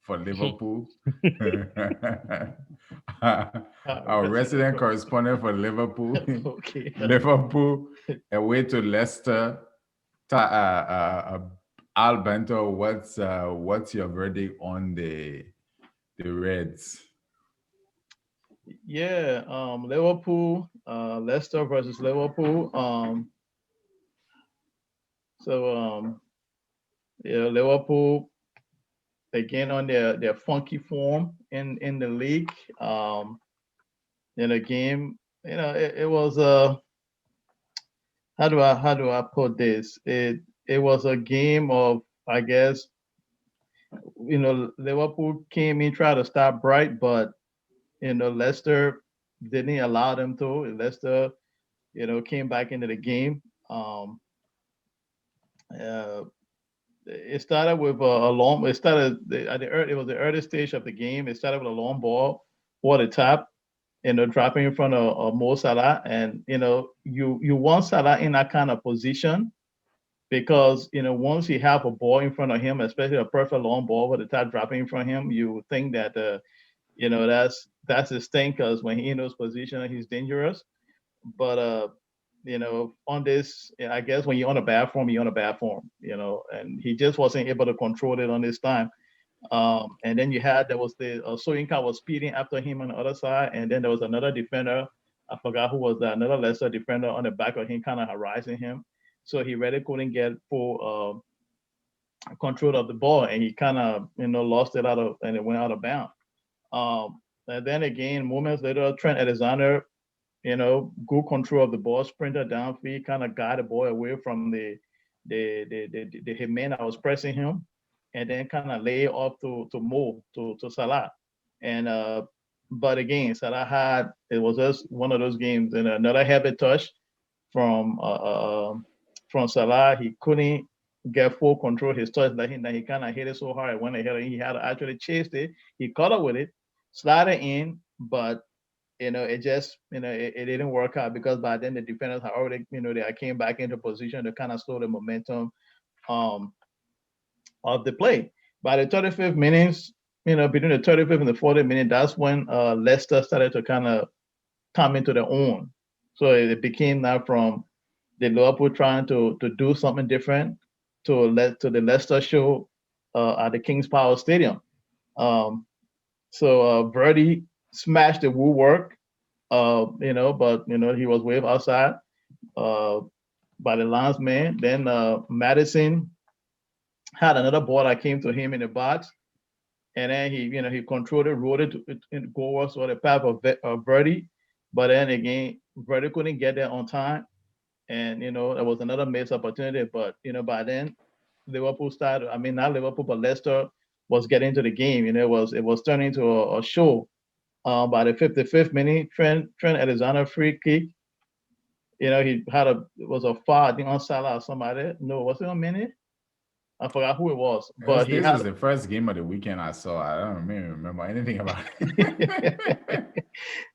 Liverpool. Our resident correspondent for Liverpool. Okay. Liverpool away to Leicester. Al Bento, what's your verdict on the Reds? Yeah, Liverpool, Leicester versus Liverpool. Liverpool again on their funky form in the league. In a game, it was how do I put this? It was a game of, I guess, Liverpool came in, tried to stop Bright, but Leicester didn't allow them to. Leicester, came back into the game. It started with a long. It started at it was the early stage of the game. It started with a long ball for the top, dropping in front of Mo Salah, and you want Salah in that kind of position because once you have a ball in front of him, especially a perfect long ball with the top dropping in front of him, you think that that's his thing because when he in those positions, he's dangerous. But on this, I guess when you're on a bad form, you're on a bad form, and he just wasn't able to control it on this time. And then there was the Soyinka was speeding after him on the other side, and then there was another defender. I forgot who was that. Another Leicester defender on the back of him, kind of harassing him. So he really couldn't get full control of the ball, and he kind of lost it and it went out of bounds. And then again, moments later, Trent Alexander, good control of the ball, sprinter downfield, kind of got the ball away from the man that was pressing him, and then kind of lay off to Mo to Salah. And but again, Salah it was just one of those games, and another heavy touch from Salah. He couldn't get full control of his touch. Like he kind of hit it so hard when he had to actually chase it. He caught up with it, slided in, but it just it didn't work out because by then the defenders had already they came back into position to kind of slow the momentum um of the play. By the 35th minutes, between the 35th and the 40th minute, that's when Leicester started to kind of come into their own. So it became now from the Liverpool trying to do something different to the Leicester show at the King's Power Stadium. So Verdi smashed the woodwork, but he was waved outside by the linesman. Then Madison had another ball that came to him in the box, and then he controlled it, rolled it in goal or the path of Verdi, but then again Verdi couldn't get there on time, and there was another missed opportunity. But by then Liverpool started. I mean, not Liverpool, but Leicester was getting to the game. It was turning into a show. By the 55th minute, Trent Alexander free kick. He had it was a foul, I think, on Salah or somebody. No, was it on Minute? I forgot who it was. But this was the first game of the weekend I saw. I don't remember anything about it.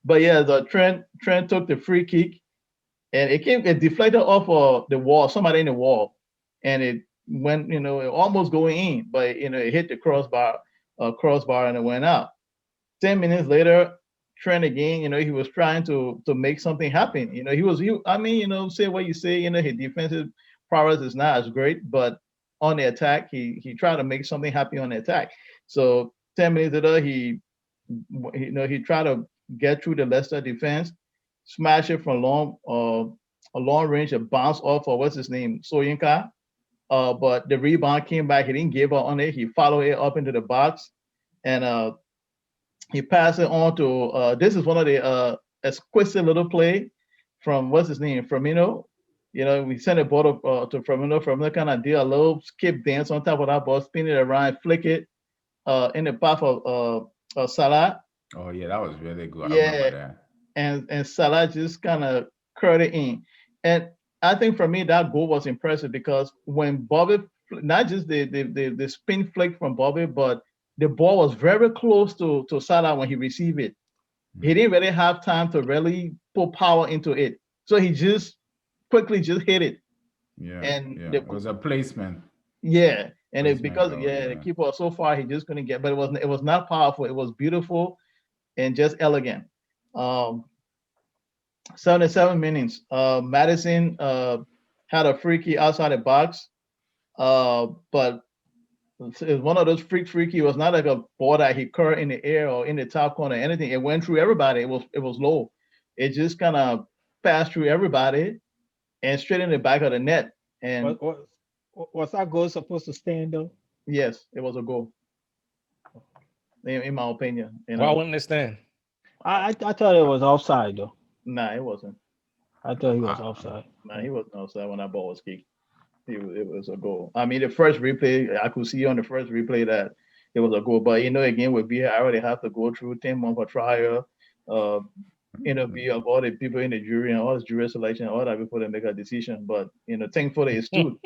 But yeah, the Trent took the free kick, and it deflected off the wall, somebody in the wall, and it went, it almost going in, but it hit the crossbar, and it went out. 10 minutes later, Trent again, he was trying to make something happen. Say what you say, his defensive prowess is not as great, but on the attack, he tried to make something happen on the attack. So 10 minutes later, he tried to get through the Leicester defense, smash it from a long range, a bounce off of what's his name, Soyinka. But the rebound came back. He didn't give up on it. He followed it up into the box, and he passed it on to. This is one of the exquisite little play from what's his name, Firmino. We sent a ball to Firmino. Firmino kind of did a little skip dance on top of that ball, spin it around, flick it in the path of Salah. Oh yeah, that was really good. I remember that. And Salah just kind of curled it in. And I think for me that goal was impressive because when Bobby, not just the spin flick from Bobby, but the ball was very close to Salah when he received it. He didn't really have time to really put power into it. So he just quickly just hit it. Yeah. And it was a placement. Yeah. And it's because the keeper was so far he just couldn't get, but it was not powerful. It was beautiful and just elegant. 77 minutes. Madison had a free kick outside the box. But it's one of those free kick. It was not like a ball that he curled in the air or in the top corner or anything. It went through everybody. It was low. It just kind of passed through everybody and straight in the back of the net. And was that goal supposed to stand though? Yes, it was a goal. In my opinion. Why wouldn't it stand? I thought it was offside though. Nah, it wasn't. I thought he was offside. Nah, he wasn't offside when that ball was kicked. It was a goal. I mean, the first replay, I could see on the first replay that it was a goal. But again, with VAR, I already have to go through 10 months for trial, interview of all the people in the jury and all this jury selection, all that before they make a decision. But thankfully it's two.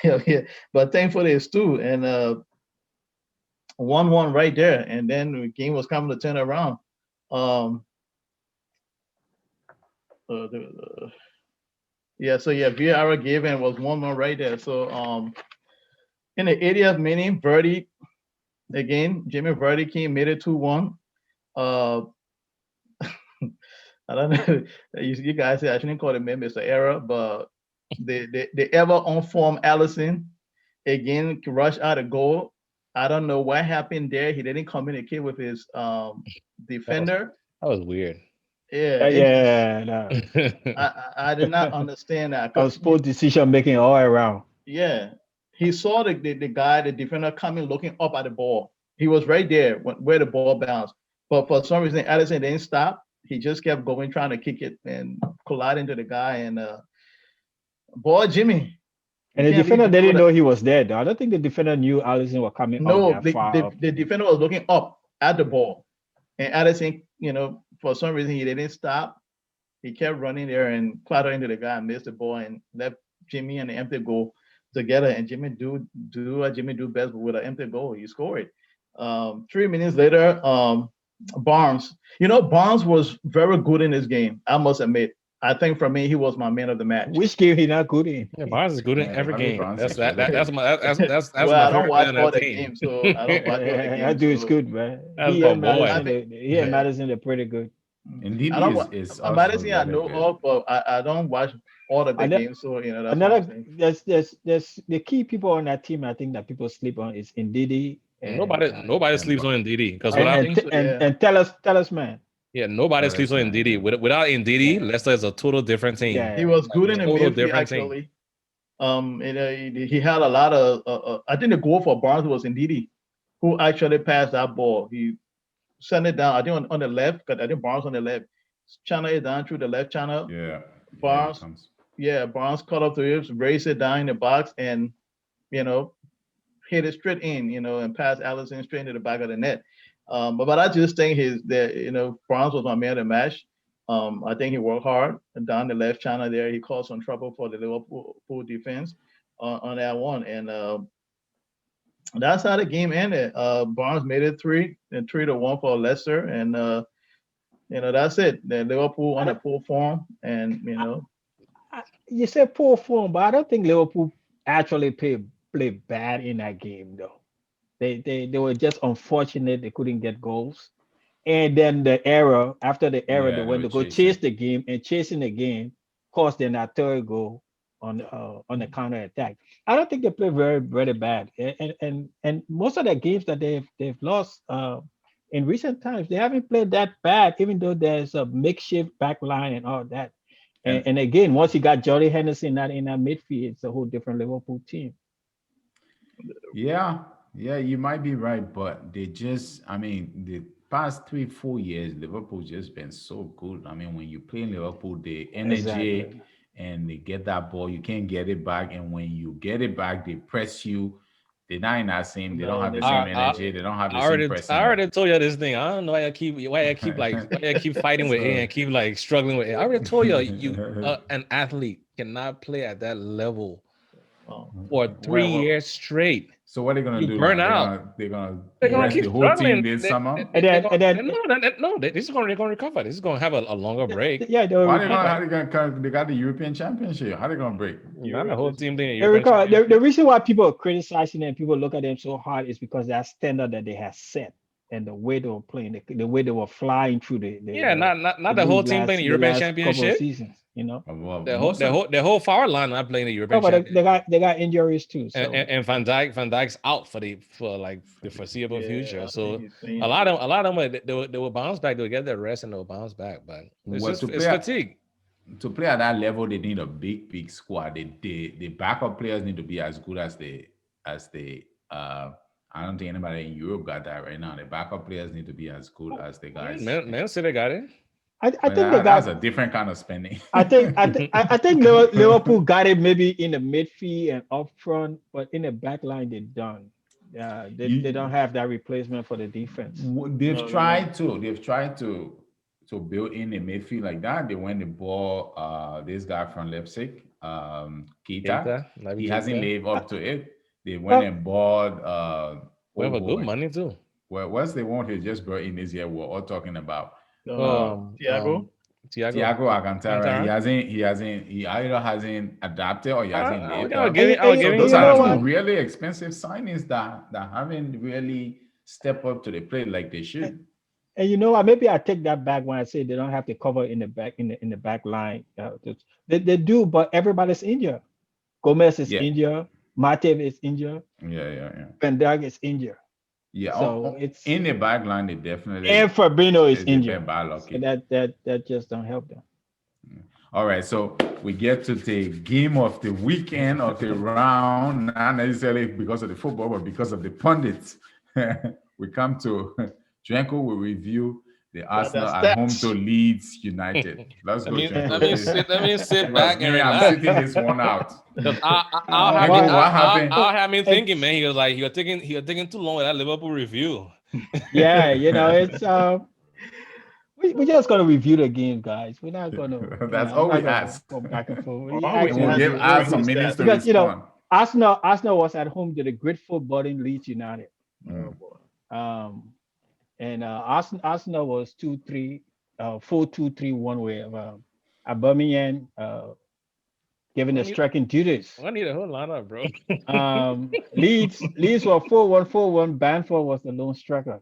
Yeah. But thankfully it's two. And 1-1 right there. And then the game was coming to turn around. VAR gave in was 1-1 right there. So in the 80th minute, Verdi again, Jimmy Verdi came, made it 2-1. I don't know. You guys say I shouldn't call it maybe it's an error, but the ever on form Allison again rushed out a goal. I don't know what happened there. He didn't communicate with his defender. That was weird. Yeah. I did not understand that. I was poor decision making all around. Yeah, he saw the guy, the defender, coming, looking up at the ball. He was right there where the ball bounced, but for some reason, Allison didn't stop. He just kept going, trying to kick it and collide into the guy. And boy, Jimmy. And the defender didn't know he was there. Though. I don't think the defender knew Allison was coming. No, the defender was looking up at the ball, and Allison, for some reason, he didn't stop. He kept running there and clattered into the guy and missed the ball and left Jimmy and the empty goal. together, and Jimmy do what Jimmy do best with an empty goal. He scored. 3 minutes later, Barnes. Barnes was very good in this game. I must admit. I think for me, he was my man of the match. Which game he not good in? Yeah, Barnes is good in every game. Barnes That's is good. that's my that's well, my I don't favorite watch player on all that the team. games, so I don't watch all the games. That dude is so- good, man. That's He my and boy. Madison, he and Madison, they're pretty good. Indeed, I don't is wa- also Madison I really know good. of, but I don't watch all of the Ano- games, so that's what I'm Another saying. there's the key people on that team. I think that people sleep on is Ndidi and Nobody sleeps on Ndidi because I without think so, yeah. and tell us, man. nobody Tell sleeps us, on man. Ndidi. Without Ndidi, Yeah. Leicester is a total different team. Yeah. He was good in the Total midfield different team. actually. He had a lot of. I think the goal for Barnes was Ndidi, who actually passed that ball. He sent it down. I think on the left, because I think Barnes on the left, channel it down through the left channel. Yeah. Barnes, He comes. Barnes cut up the hips, raised it down in the box, and you know hit it straight in, and pass Allison straight into the back of the net. But I just think Barnes was my man of the match. I think he worked hard down the left channel there. He caused some trouble for the Liverpool defense on that one, and that's how the game ended. Barnes made it 3-1 for Leicester, and that's it. The Liverpool on a full form, and You said poor form, but I don't think Liverpool actually played bad in that game though. They were just unfortunate they couldn't get goals. And then after the error, Yeah, they they went were to go chasing. chase the game, and chasing the game cost them that third goal on the counter attack. I don't think they play very very bad, and most of the games that they've lost in recent times, they haven't played that bad, even though there's a makeshift back line and all that. And again, once you got Jordy Henderson in that midfield, it's a whole different Liverpool team. Yeah, you might be right, but the past 3-4 years, Liverpool just been so good. I mean, when you play in Liverpool, the energy Exactly. and they get that ball, you can't get it back. And when you get it back, they press you. They're not in that same, they don't No, have the they same don't. energy, they don't have the I same already, pressing. I already told you this thing. I don't know why I keep fighting with it and keep like struggling with it. I already told you, an athlete cannot play at that level Oh. for 3 years straight. So what are they gonna You do burn now? out. They're gonna They're gonna rest keep the whole team struggling. this summer. And then No, this is going to recover. This is going to have a longer break. yeah, they How they gonna come? They got the European Championship. How they gonna break? Not the whole team thing. the reason why people are criticizing them, people look at them so hard, is because that standard that they have set and the way they were playing, the way they were flying through not the whole team playing the European couple of Championship. seasons, Well, The whole forward line not playing the No, European but Championship. they got injuries too. So And Van Dijk's out for like the foreseeable Yeah, future. I So think he's saying- a lot of them they will bounce back. They'll get their rest and they'll bounce back. But it's Well, just to it's play- fatigue. to play at that level, they need a big squad. The backup players need to be as good as they. I don't think anybody in Europe got that right now. The backup players need to be as good as the guys. Man City got it. I But think they that's got. a different kind of spending. I think Liverpool got it maybe in the midfield and up front, but in the back line they're done. They don't have that replacement for the defense. They've tried to build in a midfield like that. They went the ball. This guy from Leipzig, Keita, he hasn't lived up to it. They went and bought. We have a good money too. Well, what's the one he just brought in this year? We're all talking about. Thiago. Thiago Alcantara. He either hasn't adapted or he hasn't lived up. Those are two really expensive signings that haven't really stepped up to the plate like they should. And you know what? Maybe I take that back when I say they don't have to cover in the back in the back line. They do, but everybody's injured. Gomez is injured. Matip is injured. Yeah. Van Dijk is injured. Yeah, so it's in the back line. They definitely and Fabinho is injured. So that just don't help them. All right, so we get to the game of the weekend of the round, not necessarily because of the football, but because of the pundits. We come to Drinco will review the Arsenal at home to Leeds United. Let's go. Let me sit back and I'm sitting this one out. I'll have me thinking, man. He was taking too long with that Liverpool review. Yeah, it's we're just gonna review the game, guys. We're not gonna. That's all we ask. Go back and forth. We'll give us some minutes to respond. Arsenal was at home to the great footballing Leeds United. Oh boy. And Arsenal was 2-3, 4-2-3-1 with Aubameyang given the striking duties. I need a whole lineup, bro. Leeds were 4-1-4-1. Bamford was the lone striker.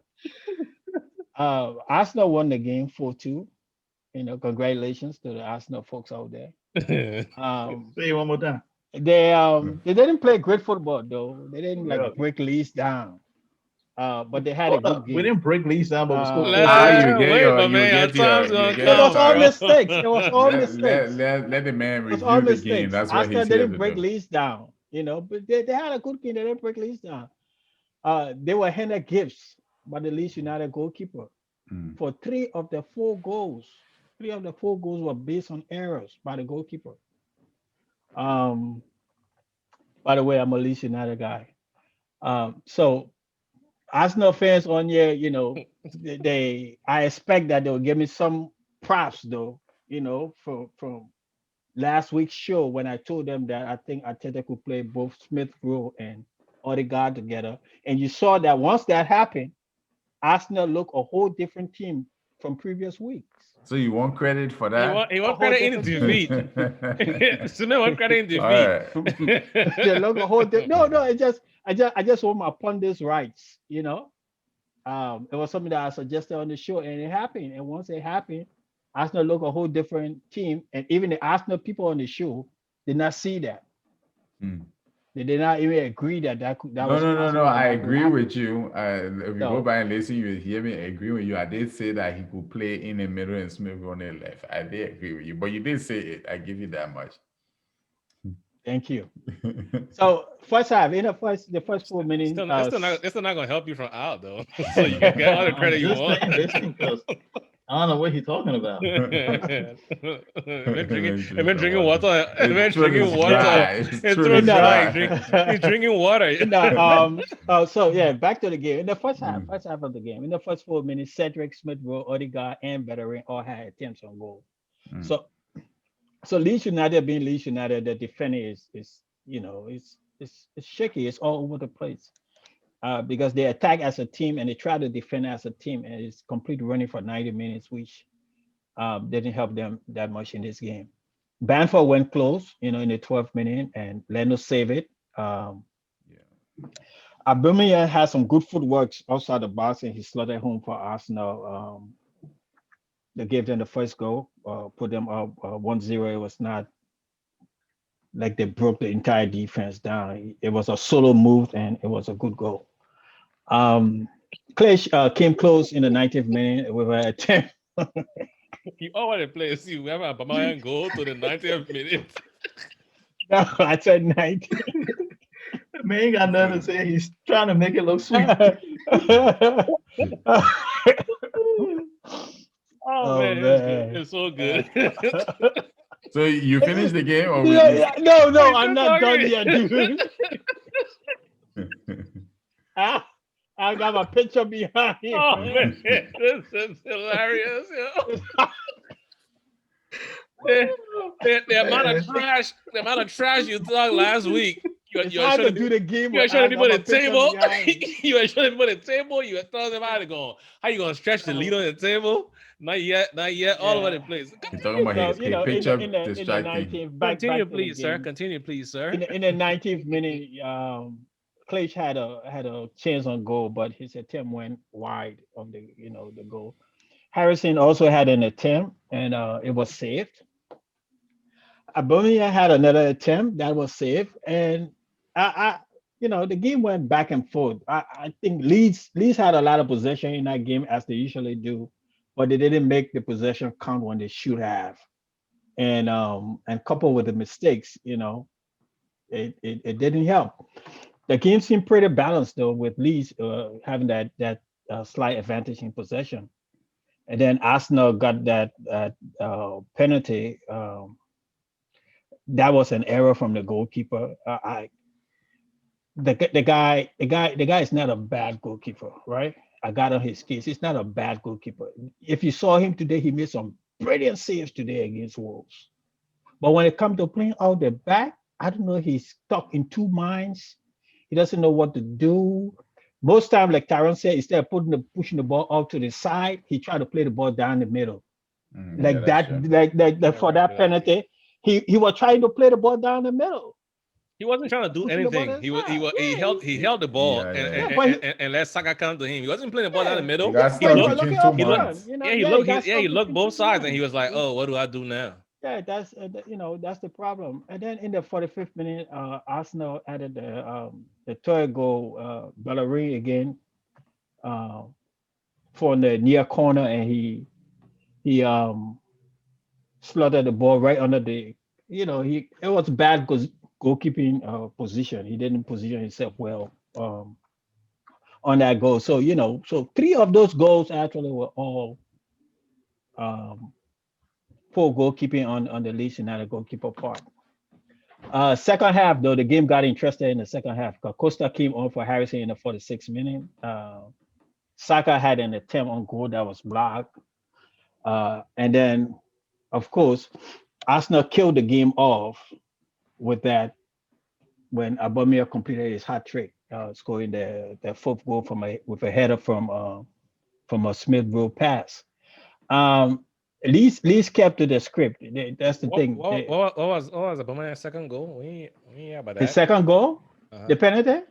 Arsenal won the game 4-2. Congratulations to the Arsenal folks out there. Say it one more time. They didn't play great football though. They didn't Yeah. break Leeds down. But they had a good game. We didn't break Leeds down, but we scored. Wait, time's gonna It was all come, mistakes. It was all Let, mistakes. let the man It was all review the game. mistakes. That's what Arsenal he's here didn't to break do. Leeds down. But they had a good game. They didn't break Leeds down. They were handed gifts by the Leeds United goalkeeper for 3 of the 4 goals. 3 of the 4 goals were based on errors by the goalkeeper. By the way, I'm a Leeds United guy. So Arsenal fans on here, I expect that they'll give me some props though, from last week's show when I told them that I think Arteta could play both Smith Rowe and Odegaard together. And you saw that once that happened, Arsenal looked a whole different team from previous weeks. So you want credit for that? He want credit in defeat. Smith want credit in defeat. Right. They look a whole different. No, I just want my pundits rights, It was something that I suggested on the show, and it happened. And once it happened, Arsenal look a whole different team. And even the Arsenal people on the show did not see that. They did not even agree that was. No. I agree with you. If you go by and listen, you will hear me. I agree with you. I did say that he could play in the middle and Smith on the left. I did agree with you, but you did say it. I give you that much. Thank you. So first half, in the first 4 minutes, it's still not gonna help you from out though. So you can get all the credit you want. I don't know what he's talking about. I've been drinking water. He's drinking water. He's drinking water. So yeah, back to the game. In the first half of the game, in the first 4 minutes, Cedric, Smith Rowe, Odegaard, and Bellerin all had attempts on goal. So Leeds United being Leeds United, the defending is shaky. It's all over the place. Because they attack as a team and they try to defend as a team, and it's complete running for 90 minutes, which didn't help them that much in this game. Bamford went close, in the 12th minute, and Leno saved it. Aubameyang had some good footwork outside the box, and he slotted home for Arsenal. They gave them the first goal, put them up 1-0. It was not like they broke the entire defense down. It was a solo move, and it was a good goal. Clash came close in the 90th minute with an attempt. You already play. See, we have a Aubameyang goal to the 90th minute. No, I said 90. Man ain't got nothing to say. He's trying to make it look sweet. Oh man, it's so good. So you finished the game, or No, I'm not done yet, dude. I got my picture behind him. Oh man, this is hilarious. The amount of trash you talked last week. You are showing to do the game. You are showing people the table. You are showing people the table. You are telling them how you gonna stretch the lead on the table. Not yet. All over the place. You're talking about his picture distracting. Continue, please, sir. Continue, please, sir. In the 19th minute, Clash had a chance on goal, but his attempt went wide of the goal. Harrison also had an attempt, and it was saved. Aubameyang had another attempt that was saved, and the game went back and forth. I think Leeds had a lot of possession in that game, as they usually do, but they didn't make the possession count when they should have. And coupled with the mistakes, it didn't help. The game seemed pretty balanced though, with Leeds having that slight advantage in possession. And then Arsenal got that penalty. That was an error from the goalkeeper. The guy is not a bad goalkeeper, right? I got on his case. He's not a bad goalkeeper. If you saw him today, he made some brilliant saves today against Wolves. But when it comes to playing out the back, I don't know, he's stuck in two minds. He doesn't know what to do. Most time, like Tyron said, instead of pushing the ball out to the side, he tried to play the ball down the middle. Yeah, Like that's that, true. like Yeah, for right, that right. penalty, he was trying to play the ball down the middle, He wasn't trying to do pushing the ball to anything. the He side. was Yeah, he held the ball Yeah, and yeah. yeah, but and let Saka come to him. He wasn't playing the ball down the yeah, He middle. yeah, got He but he stuck was looked looking between two up he looked front. minds. You know, yeah he yeah, he looked got he stuck looked between two both sides and he minds. was like, oh, what do I do now? Yeah, that's that's the problem. And then in the 45th minute, Arsenal added the third goal, Bellerin again, uh, from the near corner, and he slotted the ball right under the, he it was bad goalkeeping position. He didn't position himself well on that goal. So so three of those goals actually were all um, poor goalkeeping on the Leeds United goalkeeper part. Second half, though, the game got interested in the second half. Costa came on for Harrison in the 46th minute. Saka had an attempt on goal that was blocked. And then, of course, Arsenal killed the game off with that when Aubameyang completed his hat trick, scoring the fourth goal with a header from a Smith Rowe pass. Um, Leeds kept to the script. That's the thing. What was Aubameyang's second goal? We ain't hear about His that. second goal, Uh-huh. the penalty.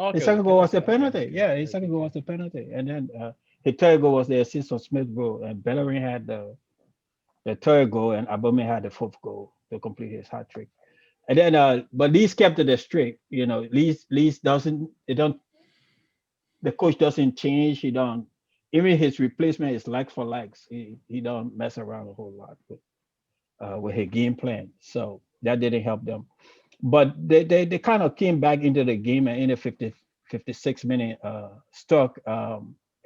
Okay, His it was a second goal was penalty. the Okay, penalty. okay, Yeah, his okay, second goal okay. was the penalty. And then his third goal was the assist on Smith Rowe. And Bellerin had the third goal, and Aubameyang had the fourth goal to complete his hat trick. And then, but Leeds kept it straight. Leeds doesn't. They don't. The coach doesn't change. He don't. Even his replacement is like for likes. He don't mess around a whole lot with his game plan. So that didn't help them. But they kind of came back into the game and in the 56 minute struck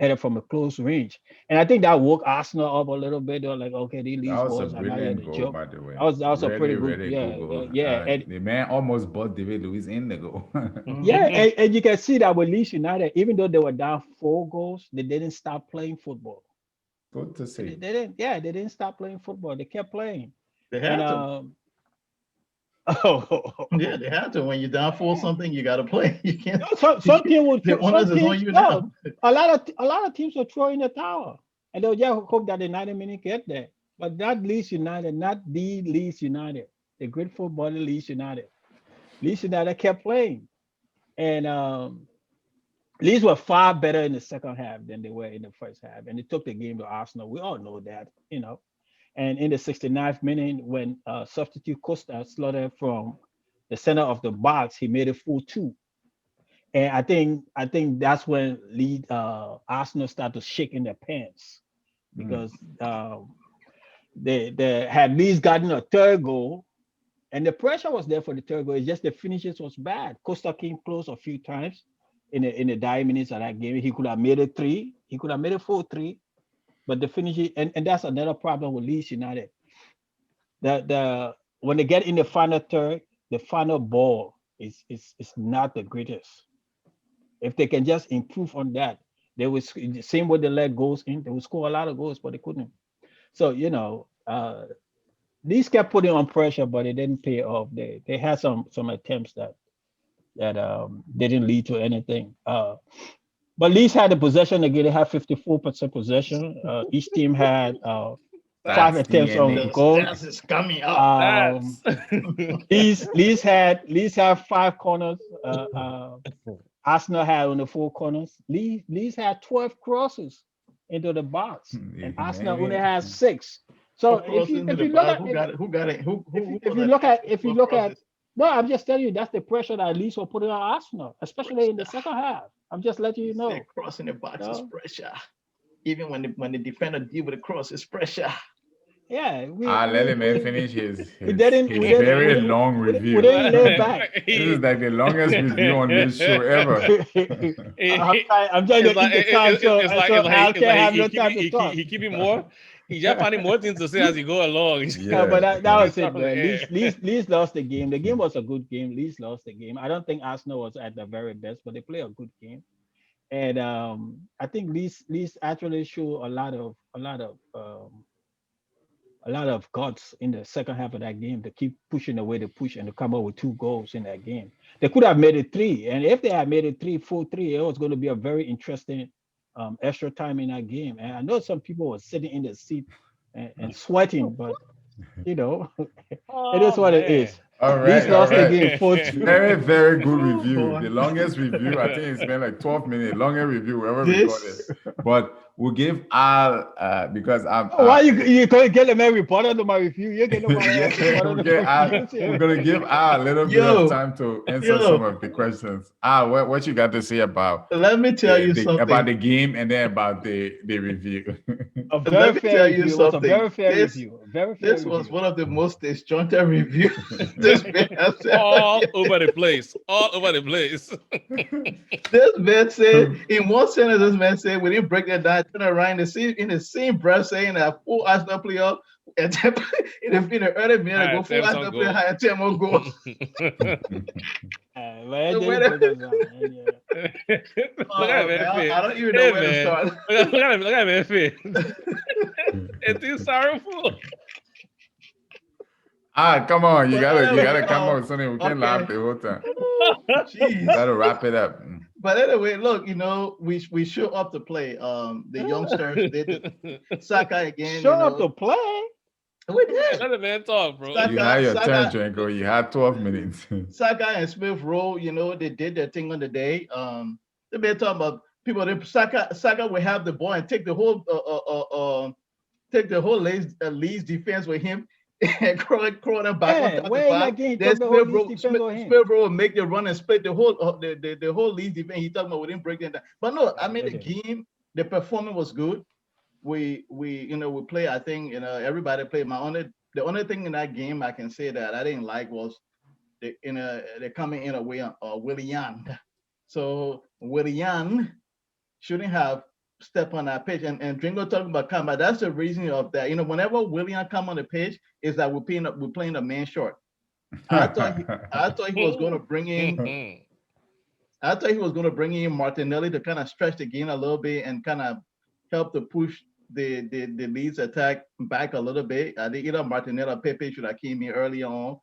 headed from a close range. And I think that woke Arsenal up a little bit. They were like, okay, these That Leeds was a boys are not here brilliant to goal, joke. by the way. That was a Really, pretty good, really good yeah, goal. yeah. And The man almost brought David Luiz in the goal. yeah, and you can see that with Leeds United, even though they were down 4 goals, they didn't stop playing football. Good to They, see. they didn't, yeah, they didn't stop playing football. They kept playing. They And had to. oh, Yeah, they had to. When you're down for yeah. something, you got to play. You can't. No, some team would The some onus is on teams you no. now. A lot of teams will throw in the towel. And they'll just hope that the 90 minutes get there. But not Leeds United, not the Leeds United, the great football Leeds United. Leeds United kept playing. And Leeds were far better in the second half than they were in the first half. And they took the game to Arsenal. We all know that. And in the 69th minute, when substitute Costa slotted from the center of the box, he made it full two. And I think that's when Arsenal started to shake in their pants Mm. because they had Leeds gotten a third goal, and the pressure was there for the third goal. It's just the finishes was bad. Costa came close a few times in the dying minutes of that game. He could have made it three. He could have made it 4-3, but the finishing and that's another problem with Leeds United. The when they get in the final third, the final ball is not the greatest. If they can just improve on that, they will the same way they let goals in, they will score a lot of goals, but they couldn't. So these kept putting on pressure, but it didn't pay off. They had some attempts that didn't lead to anything. But Leeds had the possession again. They had 54% possession. Each team had five That's attempts on DNA. The goal. stats is coming up. Um, That's Leeds had 5 corners. Arsenal had on the 4 corners. Leeds had 12 crosses into the box, and Arsenal only Man, had 6. So Cross into if the you look box. at Who got it? Who got it? Who if was you that? look at if you Four look at crosses. no, I'm just telling you that's the pressure that Leeds were putting on Arsenal, especially in the Pressure. second half. I'm just letting You you say know. cross in the box is No, pressure. Even when the defender deal with the cross, it's pressure. yeah, let him man finish his we his didn't we his didn't very long we review. didn't lay back. This is like the longest review on this show ever. I'm trying to eat the time so Al it's can't like have no time to talk. he keeping more. He just finding more things to say as he go along. No, but Yeah, that When yeah. we was start it, from the man. air. Leeds lost the game. The game was a good game. Leeds lost the game. I don't think Arsenal was at the very best, but they play a good game. And I think Leeds actually show a lot of a lot of guts in the second half of that game to keep pushing the way they push and to come up with 2 goals in that game. They could have made it three, and if they had made it 3-4-3, it was going to be a very interesting extra time in that game. And I know some people were sitting in the seat and sweating, but you know, it is Oh what it man. is. All Leeds right, all lost the right. game 4-2. Very, very good Oh, review. boy. The longest review, I think it's been like 12 minutes. Longer review we ever recorded. This But we'll give Al because I'm Why you going to get them every report to my review? You're getting nobody else yeah, report to my we're review. gonna give Al a little bit of yo, time to answer some yo, of the questions. Al, what you got to say about let me tell you about something. the game and then about the review? A very Let me fair tell you review. It was a something. very fair This review. A very fair this was review. one of the most disjointed reviews this man has All ever. over the place. All over the place. This man said in one sentence, this man said we didn't break that down, turn around in the same breath saying that full Arsenal player and then in the early minute ago, full Arsenal player had 10 more goals. Man, So they where didn't break the- us down, man. Yeah. Look at man, man. I don't even know Hey where to man. start. Look at man face. It's too sorrowful. Come on, you But gotta anyway, come on, Sonny. We can't laugh okay. the whole time. Jeez. Gotta wrap it up. But anyway, look, we show up to play. The youngsters did Saka again. Show up to play. We did. Let the man talk, bro. Saka- You had your turn, Saka- Drinko. You had 12 minutes. Saka and Smith Rowe, they did their thing on the day. They been talking about people. Saka will have the ball and take the whole Leeds defense with him and crawl them back on Yeah, top where the in that five. game he Then took the whole Leeds defense with him? Smith Rowe will make the run and split the whole the whole Leeds defense. He talking about we didn't break them down. But no, I mean the game, the performance was good. We play. I think everybody played. The only thing in that game I can say that I didn't like was they're coming in a way on Willian. So Willian shouldn't have stepped on that pitch. And Dringo talking about combat. That's the reason of that. Whenever Willian come on the pitch, is that we're playing the man short. I thought he was going to bring in. I thought he was going to bring in Martinelli to kind of stretch the game a little bit and kind of help to push the Leeds attack back a little bit. I think either Martinelli or Pepe should have came in early on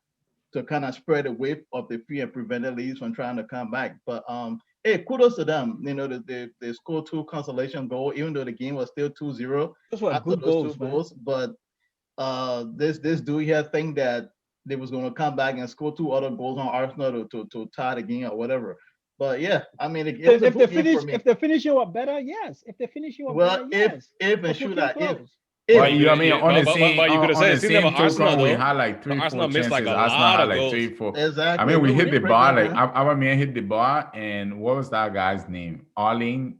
to kind of spread the width of the field and prevent the Leeds from trying to come back. But hey, kudos to them. They scored 2 consolation goals, even though the game was still 2-0. Those were After good those goals, 2 man. goals, but this dude here think that they was going to come back and score 2 other goals on Arsenal to tie the game or whatever. But yeah, I mean, it was a good game for me. If the finishing were better, yes. If the finishing were better, Well, yes. if and But we should came I if close. Well, if you, I mean, on the same, but you could have on said the it's still same never Arsenal, token, we though. had like But 3-4 Arsenal missed, like, chances. a Arsenal lot had of like goals. 3-4. exactly. I mean, we But hit the didn't break bar. them Like down. our man hit the bar, and what was that guy's name? Arling.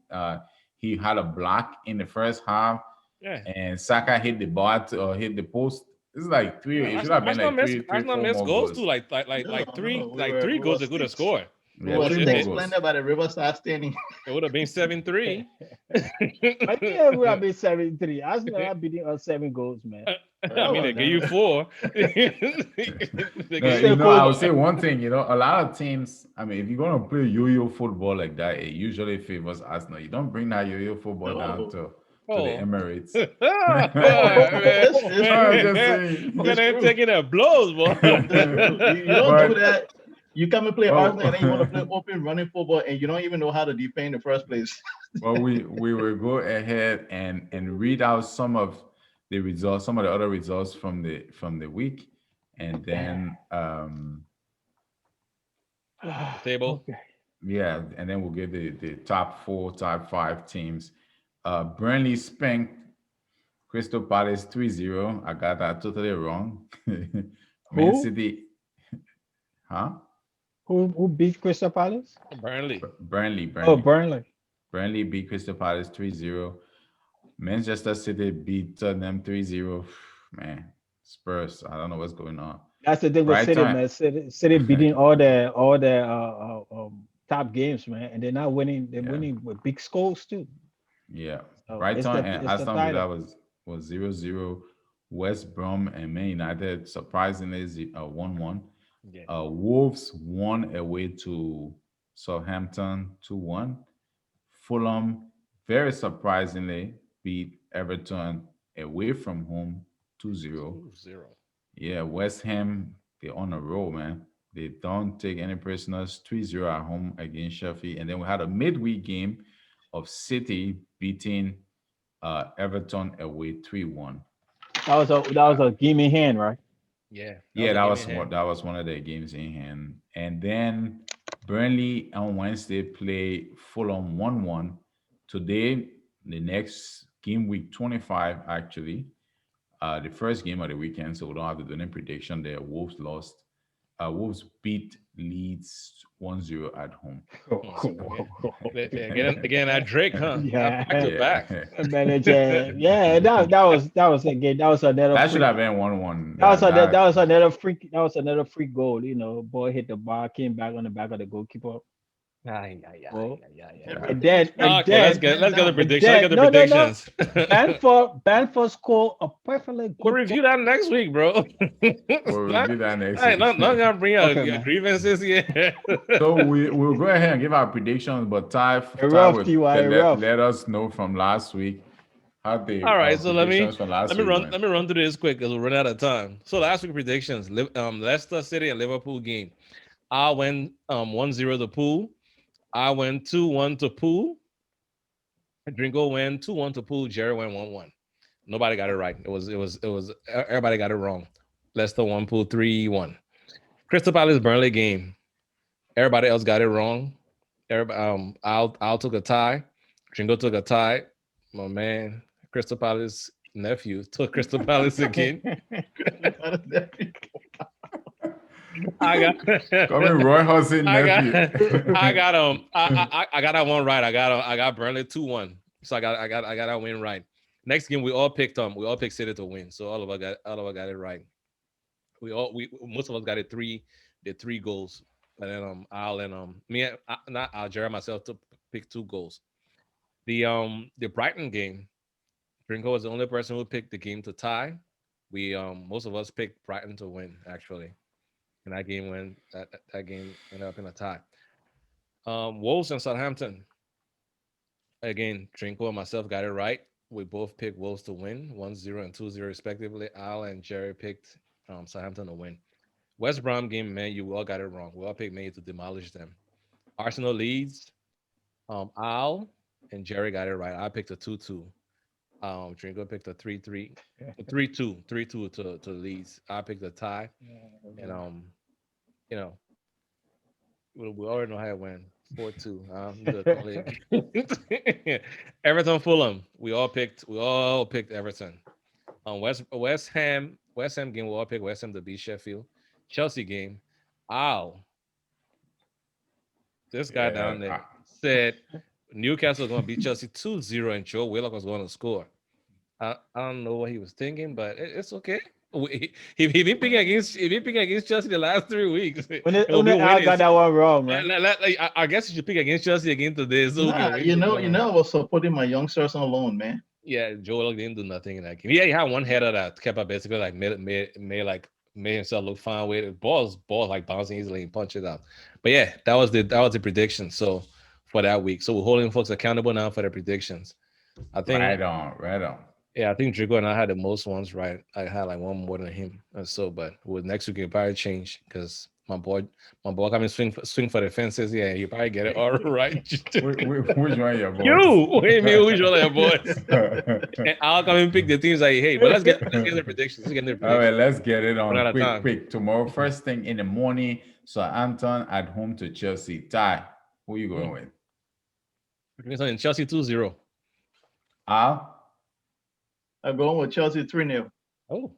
He had a block in the first half, Yeah. and Saka hit the bar to hit the post. This is like 3. It should have been like three, Arsenal 4 missed more goals goals. too, like three, No, like 3 we goals were they could have six. scored. We Yeah, were three it- more six goals. playing by the Riverside Standing. It would have been 7-3. I think we would have been 7-3. Arsenal are beating us 7 goals, man. I mean, they gave you 4. They No, gave Still you I would cold. say one thing. A lot of teams. I mean, if you're gonna play yo-yo football like that, it usually favors Arsenal. You don't bring that yo-yo football down No. to the Oh. Emirates. It's I'm true. just saying. Man, It's ain't true. taking that blows, boy. You don't But- do that. You come and play Oh. Arsenal and then you want to play open running football and you don't even know how to defend in the first place. Well, we will go ahead and read out some of the results, some of the other results from the week, and then Table. Okay. yeah, and then we'll give the top 4, top 5 teams. Burnley spanked Crystal Palace 3-0. I got that totally wrong. Man Who? City, huh? Who beat Crystal Palace? Burnley. Burnley. Oh, Burnley. Burnley beat Crystal Palace 3-0. Manchester City beat Tottenham 3-0. Man, Spurs, I don't know what's going on. That's the thing with City, Brighton- man. City beating all the top games, man, and they're not winning. They're Yeah. winning with big scores too. Yeah. So Brighton it's the- and it's the Aston Villa title. was 0-0. West Brom and Man United surprisingly 1-1. Yeah. Wolves won away to Southampton 2-1. Fulham very surprisingly beat Everton away from home 2-0. 2-0. Yeah, West Ham, they're on a roll, man. They don't take any prisoners. 3-0 at home against Sheffield. And then we had a midweek game of City beating Everton away 3-1. That was a game in hand, right? Yeah, that was Yeah, a game in that hand. was one of their games in hand. And then Burnley on Wednesday play Fulham 1-1. Today, the next game week 25 actually. The first game of the weekend, so we don't have to do any prediction there. Wolves lost. Wolves beat Leeds 1-0 at home. Okay. Again, that Drake, huh? Yeah. Back to back. Yeah. Manager, yeah, that was again. That was another That should freak. have been 1-1. That was another free goal. Ball hit the bar, came back on the back of the goalkeeper. Ay, ay, ay, Well, ay, ay, ay. Yeah. and then and Okay, let's then get the And prediction. Let's get the no, no, no. predictions. Banford scored a perfectly We'll good review that next week, bro. We'll review that next Hey, week. not gonna bring out Okay, your man. grievances here. So we'll go ahead and give our predictions, but Ty rough, will TY, rough. let us know from last week how the All right, so predictions from last week went. let me run through this quick because we're running out of time. So last week predictions: Leicester City and Liverpool game. I went 1-0 to Pool. I went 2-1 to Pool. Drinko went 2-1 to Pool. Jerry went 1-1. Nobody got it right. It was everybody got it wrong. Leicester 1, Pool 3-1. Crystal Palace Burnley game. Everybody else got it wrong. Al took a tie. Drinko took a tie. My man, Crystal Palace nephew took Crystal Palace again. I got Coming Roy Hudson nephew. I got that one right. I got Burnley 2-1. So I got that win right. Next game we all picked City to win. So all of us got it right. We most of us got it the 3 goals. And then Al and me not Al Jerry myself to pick 2 goals. The Brighton game, Drinko was the only person who picked the game to tie. We most of us picked Brighton to win actually. And that game ended up in a tie. Wolves and Southampton. Again, Drinko and myself got it right. We both picked Wolves to win, 1-0 and 2-0 respectively. Al and Jerry picked Southampton to win. West Brom game, man, you all got it wrong. We all picked Man U to demolish them. Arsenal Leeds, Al and Jerry got it right. I picked a 2-2. Drinko picked a 3-3, a 3-2, 3-2 to Leeds. I picked a tie, and you know, we already know how it went. 4-2. Everton Fulham. We all picked Everton. West Ham game. We all picked West Ham to beat Sheffield. Chelsea game. Ow. This guy down there said Newcastle was going to beat Chelsea 2-0 and Joe Willock was going to score. I don't know what he was thinking, but it's okay. He been picking against Chelsea the last 3 weeks. I got that one wrong, right? I guess you should pick against Chelsea again today. So I was supporting my youngsters on loan, man. Yeah, Joel didn't do nothing in that game. Yeah, he had one header that kept up basically like made himself look fine with it. Balls like bouncing easily and punch it out. But yeah, that was the prediction. So for that week, so we're holding folks accountable now for the predictions. I think right on. Yeah, I think Drigo and I had the most ones right. I had like one more than him, and so but with next week it'll probably change because my boy coming swing for the fences. Yeah, you probably get it all right. Which one your boys? You, wait me, which one of your boys? And I'll come and pick the teams I hate. But let's get the predictions. All right, let's get it on Quick. quick. Tomorrow, first thing in the morning. So Anton at home to Chelsea. Ty, who you going with? In Chelsea 2-0. Al? I'm going with Chelsea 3-0. Oh,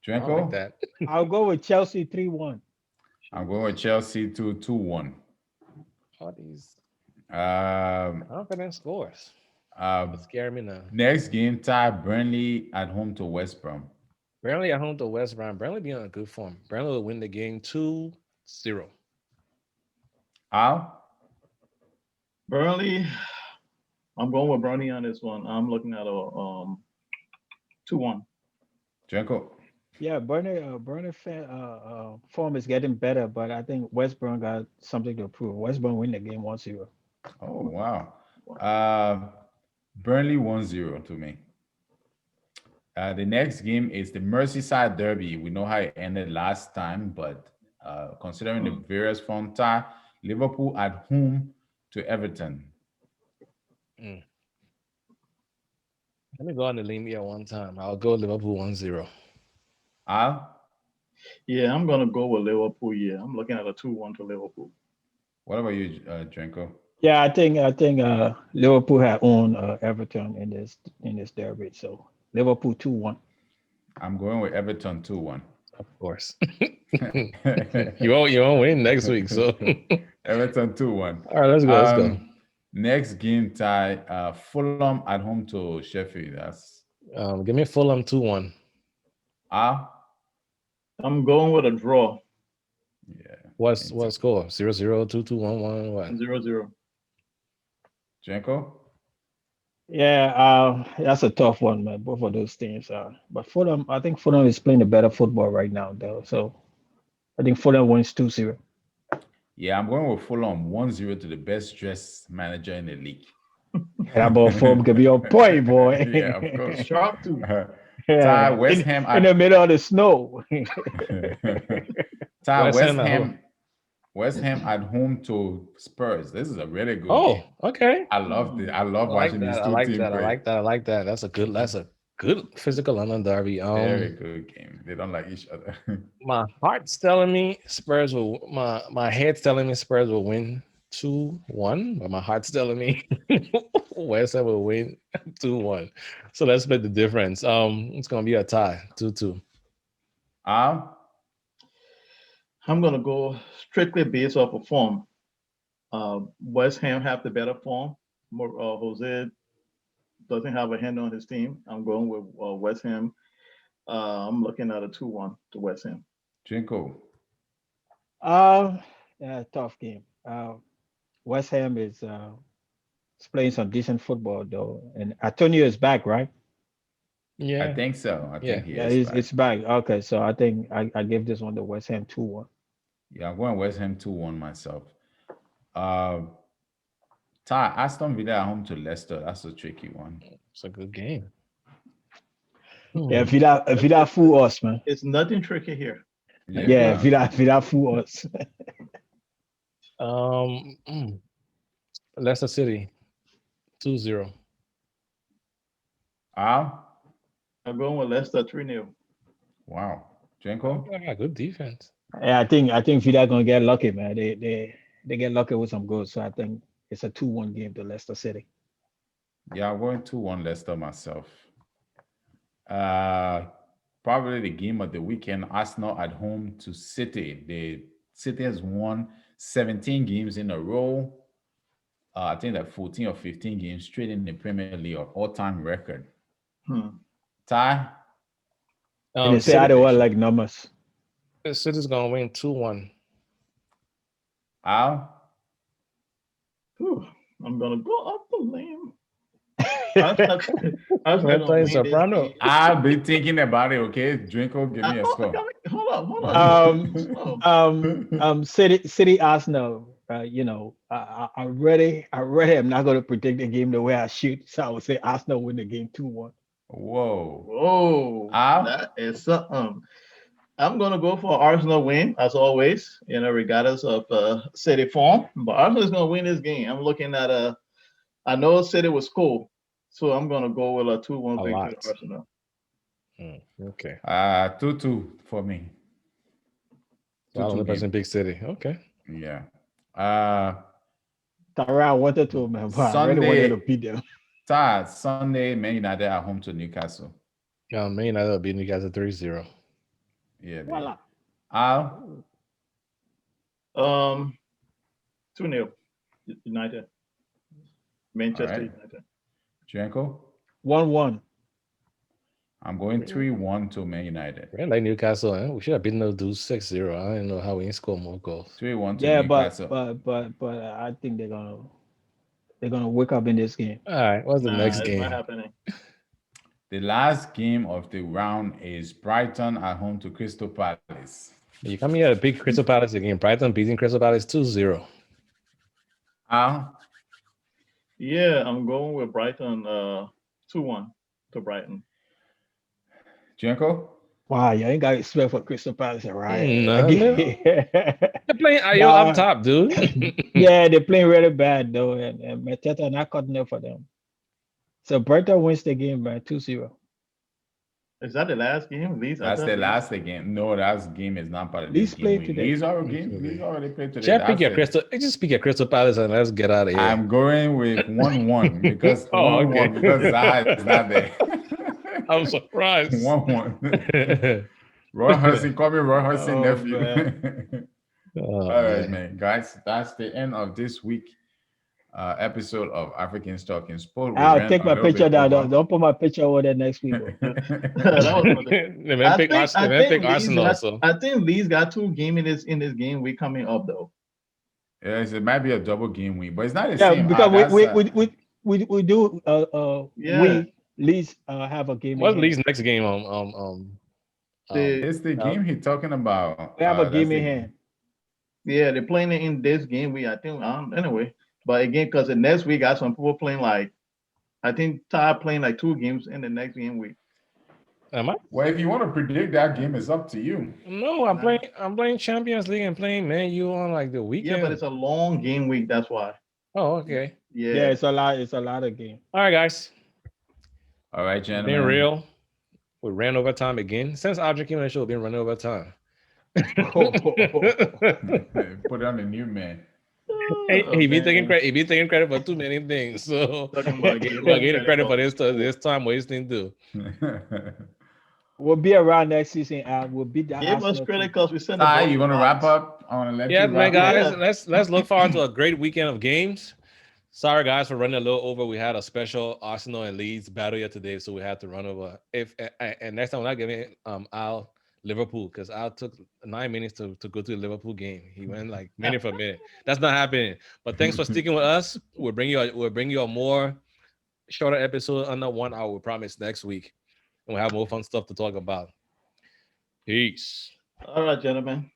Drinko? like that. I'll go with Chelsea 3-1. I'm going with Chelsea 2-1. All these confident scores. Scare me now. Next game, Ty, Burnley at home to West Brom. Burnley at home to West Brom. Burnley be on a good form. Burnley will win the game 2-0. Al? Burnley. I'm going with Burnley on this one. I'm looking at a 2-1. Drinko? Yeah, Burnley form is getting better, but I think West Brom got something to prove. West Brom win the game 1-0. Oh, wow. Burnley 1-0 to me. The next game is the Merseyside Derby. We know how it ended last time, but considering the various form tie, Liverpool at home to Everton. Mm. Let me go on the limb here one time. I'll go Liverpool 1-0. Al, Yeah, I'm gonna go with Liverpool. Yeah, I'm looking at a 2-1 to Liverpool. what about you, Drinko? Yeah, I think Liverpool had owned Everton in this derby, so Liverpool 2-1. I'm going with Everton 2-1. Of course. you won't win next week. So Everton 2-1. all right, let's go. Let's go. Next game tie, Fulham at home to Sheffield. That's Give me Fulham 2-1. Al. I'm going with a draw. Yeah. What score? 0-0, 2-2, 1-1, what? 0-0. Drinko? Yeah, that's a tough one, man. Both of those teams are. But Fulham, I think Fulham is playing a better football right now, though. So I think Fulham wins 2-0. Yeah, I'm going with Fulham 1-0 to the best dressed manager in the league. That ball form could be on point, boy. Yeah, of course. Sharp too. Ty, West Ham in the middle of the snow. Ty, West Ham at West Ham at home to Spurs. This is a really good Oh, game. okay. I love it. I love I like watching these that. I two like teams that. I play. like that. I like that. That's a good physical London derby. Very good game. They don't like each other. My heart's telling me Spurs will. My head's telling me Spurs will win 2-1, but my heart's telling me West Ham will win 2-1. So let's split the difference. It's gonna be a tie, 2-2. Al? I'm gonna go strictly based off of form. West Ham have the better form. Jose doesn't have a hand on his team. I'm going with West Ham. I'm looking at a 2-1 to West Ham. Jinko. Yeah, tough game. West Ham is playing some decent football though, and Antonio is back, right? Yeah, I think so. I think he Yeah, is it's back. Okay, so I think I give this one to West Ham 2-1. Yeah, I'm going West Ham 2-1 myself. Ty, Aston Villa at home to Leicester. That's a tricky one. it's a good game. Yeah, Villa fool us, man. It's nothing tricky here. Yeah, Villa fool us. Leicester City 2-0. Al? I'm going with Leicester 3-0. Wow. Jenko? Yeah, good defense. Yeah, I think Villa gonna get lucky, man. They get lucky with some goals, so I think it's a 2-1 game to Leicester City. Yeah, I'm going 2-1 Leicester myself. Probably the game of the weekend, Arsenal at home to City. The City has won 17 games in a row. I think that 14 or 15 games straight in the Premier League, all-time record. Ty? And they say I don't want like numbers. The City's gonna win 2-1. Al? I'm gonna go up the limb. I'll be thinking about it, okay? Drinko, give me a score. Hold on. City Arsenal. I really am not going to predict the game the way I shoot, so I would say Arsenal win the game 2-1. Whoa! That is something. I'm gonna go for Arsenal win as always. Regardless of City form, but Arsenal's gonna win this game. I'm looking at I know City was cool, so I'm gonna go with a 2-1 victory to Arsenal. Okay. 2-2 for me. 2-2 in big city. Okay. Yeah. Tara wanted to, man, but I really wanted to beat them. Sunday, Man United at home to Newcastle. Man United will beat Newcastle 3-0. Yeah. Voila. Al? 2-0 United. Manchester United. Janko? 1-1. I'm going 3-1 to Man United. We're like Newcastle, eh? We should have beaten those dudes 6-0. I don't know how we didn't score more goals. 3-1 to Newcastle. But I think they're gonna wake up in this game. All right, what's the next game? Not happening. The last game of the round is Brighton at home to Crystal Palace. You come here to beat Crystal Palace again. Brighton beating Crystal Palace 2-0. Al? Yeah, I'm going with Brighton 2-1 to Brighton. Drinco? Wow, you ain't got respect for Crystal Palace, right? No, they're playing Ayo Nah. up top, dude. Yeah, they're playing really bad though, and Mateta not cutting up for them. So Brighton wins the game by 2-0. Is that the last game? Leeds. That's the last game. No, that game is not part of this Leeds game played week. today. Leeds already played today. Just pick That's your it. Crystal. Just pick your Crystal Palace and let's get out of here. I'm going with 1-1 because Oh, 1-1 okay. because Zaha is not there. I'm surprised. 1-1. Roy Hudson, call me Roy Hudson Oh, nephew. Oh, All right, man. Guys, that's the end of this week episode of African Talking Sport. We I'll ran take a my little picture bit down. over. Don't put my picture over there next week. Bro. The man pick Arsenal. So I think Leeds got 2 games in this game week coming up though. Yes, it might be a double game week, but it's not the Yeah, same. because That's, we do Yeah. we Leeds have a game. what's in Leeds hand. next game? it's the game he's talking about. We have a That's game the in hand. Yeah, they're playing it in this game week. I think anyway. But again, because the next week got some people playing like, I think Ty playing like 2 games in the next game week. Am I? Well, if you want to predict that game, it's up to you. No, I'm playing Champions League and playing Man U on like the weekend. Yeah, but it's a long game week. That's why. Oh, okay. Yeah, It's a lot. It's a lot of game. All right, guys. All right, gentlemen. Being real, we ran over time again. Since Audrey came on the show, we've been running over time. Put it on the new man. He be taking credit. He be taking credit for too many things. So Talking about I get credit for this time wasting too. We'll be around next season, and we'll beat the give us Arsenal credit team. because we sent. Ty, you want to wrap up? I want to let Yeah, you man, wrap guys. up. Let's look forward to a great weekend of games. Sorry, guys, for running a little over. We had a special Arsenal and Leeds battle here today, so we had to run over. And next time we're not giving Al Liverpool because Al took 9 minutes to go to the Liverpool game. He went like minute for minute. That's not happening. But thanks for sticking with us. We'll bring you a more shorter episode under 1 hour. We promise next week, and we'll have more fun stuff to talk about. Peace. All right, gentlemen.